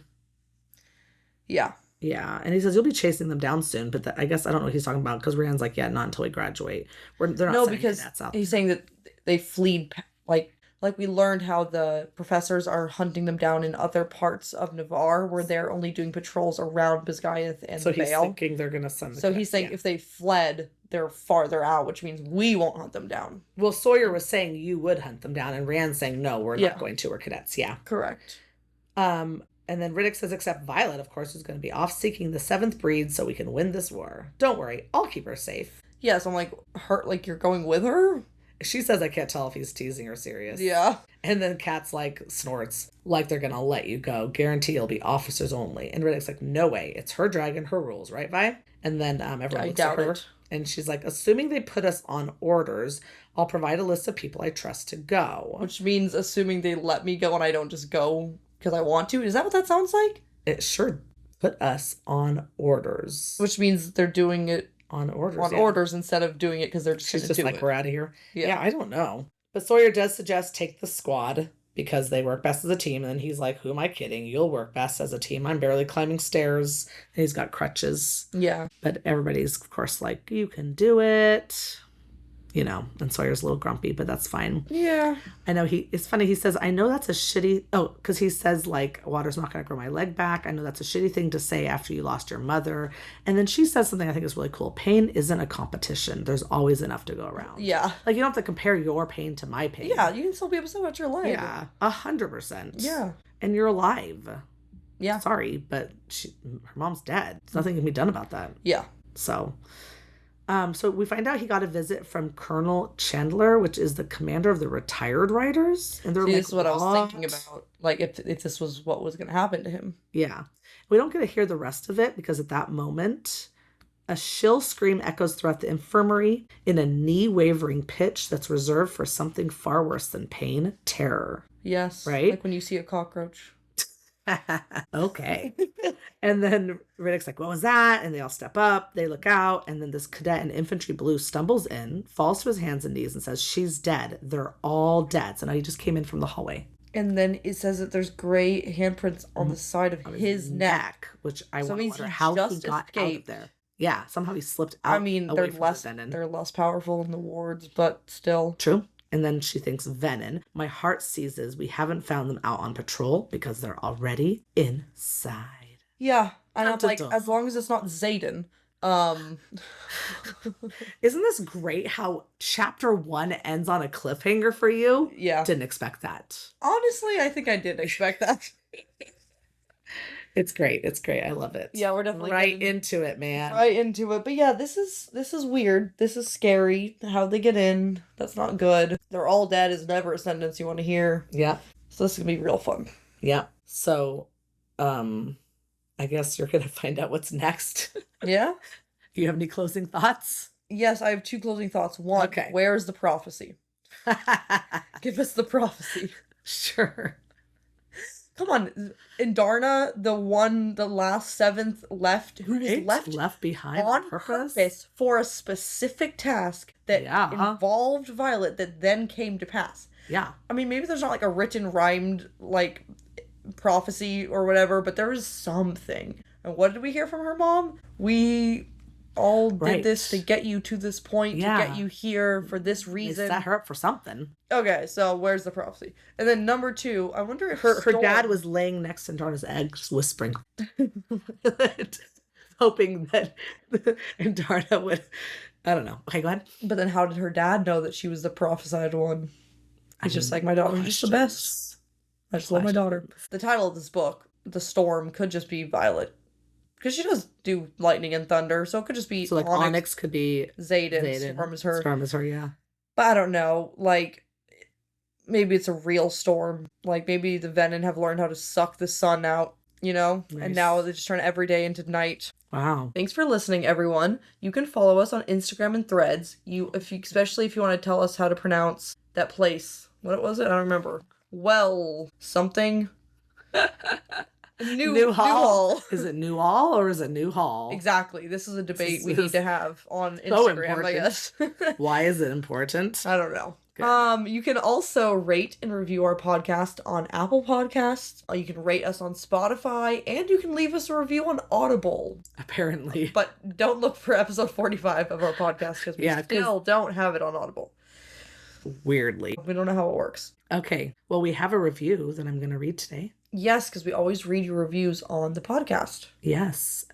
Yeah. Yeah. And he says, you'll be chasing them down soon. But I guess I don't know what he's talking about because Rand's like, yeah, not until we graduate. They're not because he's saying that they fled, like we learned how the professors are hunting them down in other parts of Navarre where they're only doing patrols around Bisgayeth and so he's Vale. thinking they're going to send So he's saying if they fled, they're farther out, which means we won't hunt them down. Well, Sawyer was saying you would hunt them down, and Rand's saying, no, we're not going to. We're cadets. Yeah. Correct. And then Riddick says, except Violet, of course, is going to be off seeking the 7th breed so we can win this war. Don't worry. I'll keep her safe. Yeah, so I'm like, you're going with her? She says I can't tell if he's teasing or serious. Yeah. And then Kat's like, snorts, like they're going to let you go. Guarantee you'll be officers only. And Riddick's like, no way. It's her dragon, her rules, right, Vi? And then everyone looks at her. And she's like, assuming they put us on orders, I'll provide a list of people I trust to go. Which means assuming they let me go and I don't just go because I want to. Is that what that sounds like? It sure put us on orders. Which means they're doing it on orders. Orders instead of doing it because they're She's just like, we're out of here. Yeah, I don't know. But Sawyer does suggest take the squad because they work best as a team. And then he's like, who am I kidding? You'll work best as a team. I'm barely climbing stairs. And he's got crutches. Yeah. But everybody's, of course, like, you can do it. And Sawyer's a little grumpy, but that's fine. Yeah. I know it's funny. He says, I know that's a shitty, because he says like, water's not going to grow my leg back. I know that's a shitty thing to say after you lost your mother. And then she says something I think is really cool. Pain isn't a competition. There's always enough to go around. Yeah. Like you don't have to compare your pain to my pain. Yeah. You can still be upset about your leg. Yeah. 100%. Yeah. And you're alive. Yeah. Sorry, but her mom's dead. There's nothing can be done about that. Yeah. So we find out he got a visit from Colonel Chandler, which is the commander of the retired riders. And they're this is what I was thinking about. Like, if this was what was going to happen to him. Yeah. We don't get to hear the rest of it because at that moment, a shrill scream echoes throughout the infirmary in a knee-wavering pitch that's reserved for something far worse than pain, terror. Yes. Right? Like when you see a cockroach. Okay. And then Riddick's like, what was that? And they all step up, they look out, and then this cadet in infantry blue stumbles in, falls to his hands and knees and says, she's dead. They're all dead. So now he just came in from the hallway. And then it says that there's gray handprints on the side of his neck. Which I wonder how he got out of there. Yeah, somehow he slipped out. I mean, they're less powerful in the wards, but still. True. And then she thinks, Venom. My heart seizes. We haven't found them out on patrol because they're already inside. Yeah. And I'm like, as long as it's not Xaden. Isn't this great how chapter 1 ends on a cliffhanger for you? Yeah. Didn't expect that. Honestly, I think I did expect that. It's great. It's great. I love it. Yeah, we're definitely right into it, man. Right into it. But yeah, this is weird. This is scary. How they get in. That's not good. They're all dead is never a sentence you want to hear. Yeah. So this is gonna be real fun. Yeah. So, I I guess you're going to find out what's next. Yeah? Do you have any closing thoughts? Yes, I have two closing thoughts. One, Okay. where's the prophecy? Give us the prophecy. Sure. Come on, Indarna, the last seventh left, who was left behind on purpose for a specific task that involved Violet that then came to pass. Yeah. I mean, maybe there's not like a written, rhymed, like, prophecy or whatever, but there is something. And what did we hear from her mom? We all did this to get you to this point, to get you here for this reason. They set her up for something. Okay, so where's the prophecy? And then number two, I wonder if her dad was laying next to Indarna's egg, just whispering, hoping that Indarna would. I don't know. Okay, go ahead. But then, how did her dad know that she was the prophesied one? He's just like, my daughter's just the best. I just love my daughter. The title of this book, The Storm, could just be Violet. Because she does do lightning and thunder, so it could just be so like Onyx could be Xaden. Storm is her. Storm is her, yeah. But I don't know, like, maybe it's a real storm. Like, maybe the Venom have learned how to suck the sun out, you know? Nice. And now they just turn every day into night. Wow. Thanks for listening, everyone. You can follow us on Instagram and Threads. Especially if you want to tell us how to pronounce that place. What was it? I don't remember. Well, something. New Hall. Is it New Hall or is it New Hall? Exactly. This is a debate we need to have on Instagram, I guess. Why is it important? I don't know. Good. You can also rate and review our podcast on Apple Podcasts. You can rate us on Spotify, and you can leave us a review on Audible. Apparently. But don't look for episode 45 of our podcast because we still don't have it on Audible. Weirdly. We don't know how it works. Okay. Well, we have a review that I'm going to read today. Yes, because we always read your reviews on the podcast. Yes.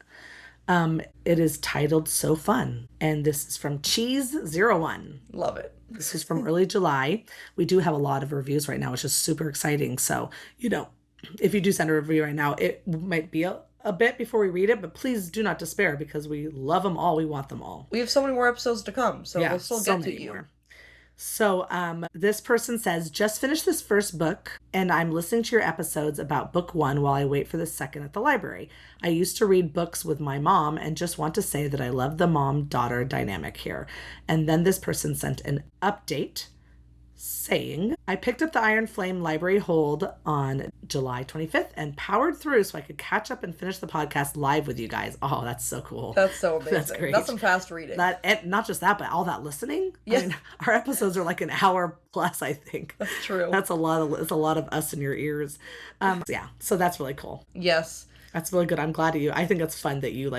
It is titled So Fun. And this is from Cheese01. Love it. This is from early July. We do have a lot of reviews right now, which is super exciting. So, if you do send a review right now, it might be a bit before we read it, but please do not despair because we love them all. We want them all. We have so many more episodes to come, so we'll still get to you. More. So this person says, just finished this first book and I'm listening to your episodes about book 1 while I wait for the second at the library. I used to read books with my mom and just want to say that I love the mom-daughter dynamic here. And then this person sent an update saying, I picked up the Iron Flame library hold on July 25th and powered through so I could catch up and finish the podcast live with you guys. Oh, that's so cool. That's so amazing. That's great. That's some fast reading. And not just that, but all that listening. Yes. I mean, our episodes are like an hour plus, I think. That's true. It's a lot of us in your ears. So that's really cool. Yes. That's really good. I'm glad you. I think it's fun that you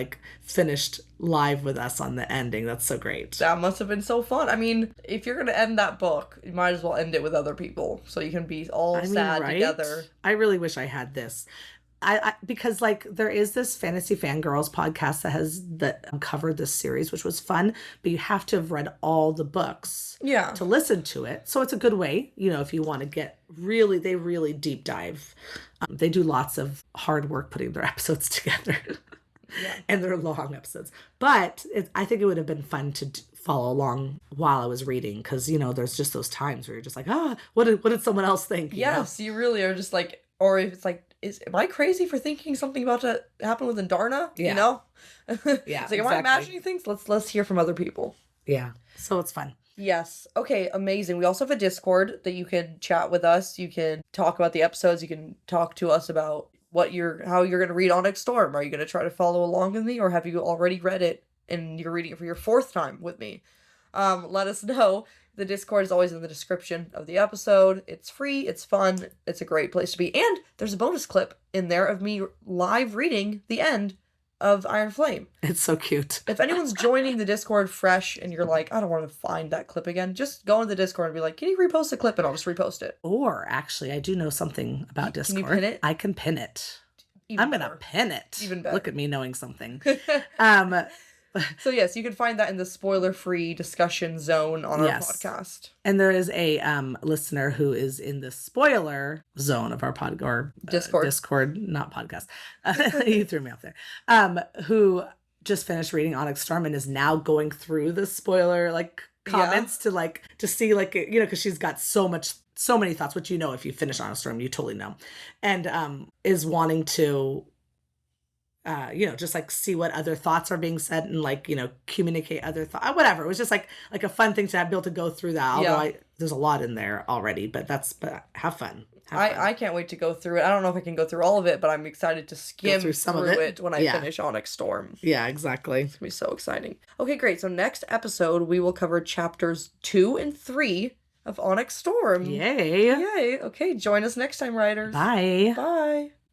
finished live with us on the ending. That's so great. That must have been so fun. I mean, if you're going to end that book, you might as well end it with other people so you can be all sad together. I really wish I had this. Because there is this Fantasy Fangirls podcast that covered this series, which was fun, but you have to have read all the books to listen to it. So it's a good way, if you want to get they really deep dive. They do lots of hard work putting their episodes together. Yeah. And they're long episodes. But I think it would have been fun to follow along while I was reading because, there's just those times where you're just like, what did someone else think? Yes, you really are just like, or if it's like, am I crazy for thinking something about to happen with Indarna? Yeah. Yeah. It's like, am exactly. I imagining things? Let's hear from other people. Yeah. So it's fun. Yes. Okay, amazing. We also have a Discord that you can chat with us. You can talk about the episodes. You can talk to us about how you're going to read Onyx Storm. Are you going to try to follow along with me, or have you already read it and you're reading it for your 4th time with me? Let us know. The Discord is always in the description of the episode. It's free. It's fun. It's a great place to be. And there's a bonus clip in there of me live reading the end of Iron Flame. It's so cute. If anyone's joining the Discord fresh and you're like, I don't want to find that clip again, just go into the Discord and be like, can you repost the clip? And I'll just repost it. Or actually, I do know something about Discord. Can you pin it? I can pin it. I'm going to pin it. Even better. Look at me knowing something. So yes, you can find that in the spoiler-free discussion zone on our podcast. And there is a listener who is in the spoiler zone of our Discord, not podcast. You threw me off there. Who just finished reading Onyx Storm and is now going through the spoiler comments to see because she's got so many thoughts, which if you finish Onyx Storm, you totally know, and is wanting to just like see what other thoughts are being said and like, communicate other thoughts, whatever. It was just like a fun thing to be able to go through that. Although Yeah. there's a lot in there already, but have fun. Have fun. I can't wait to go through it. I don't know if I can go through all of it, but I'm excited to skim through some of through it. it when I Yeah. finish Onyx Storm. Yeah, exactly. It's gonna be so exciting. Okay, great. So next episode we will cover chapters 2 and 3 of Onyx Storm. Yay. Yay. Okay, join us next time, writers. Bye. Bye.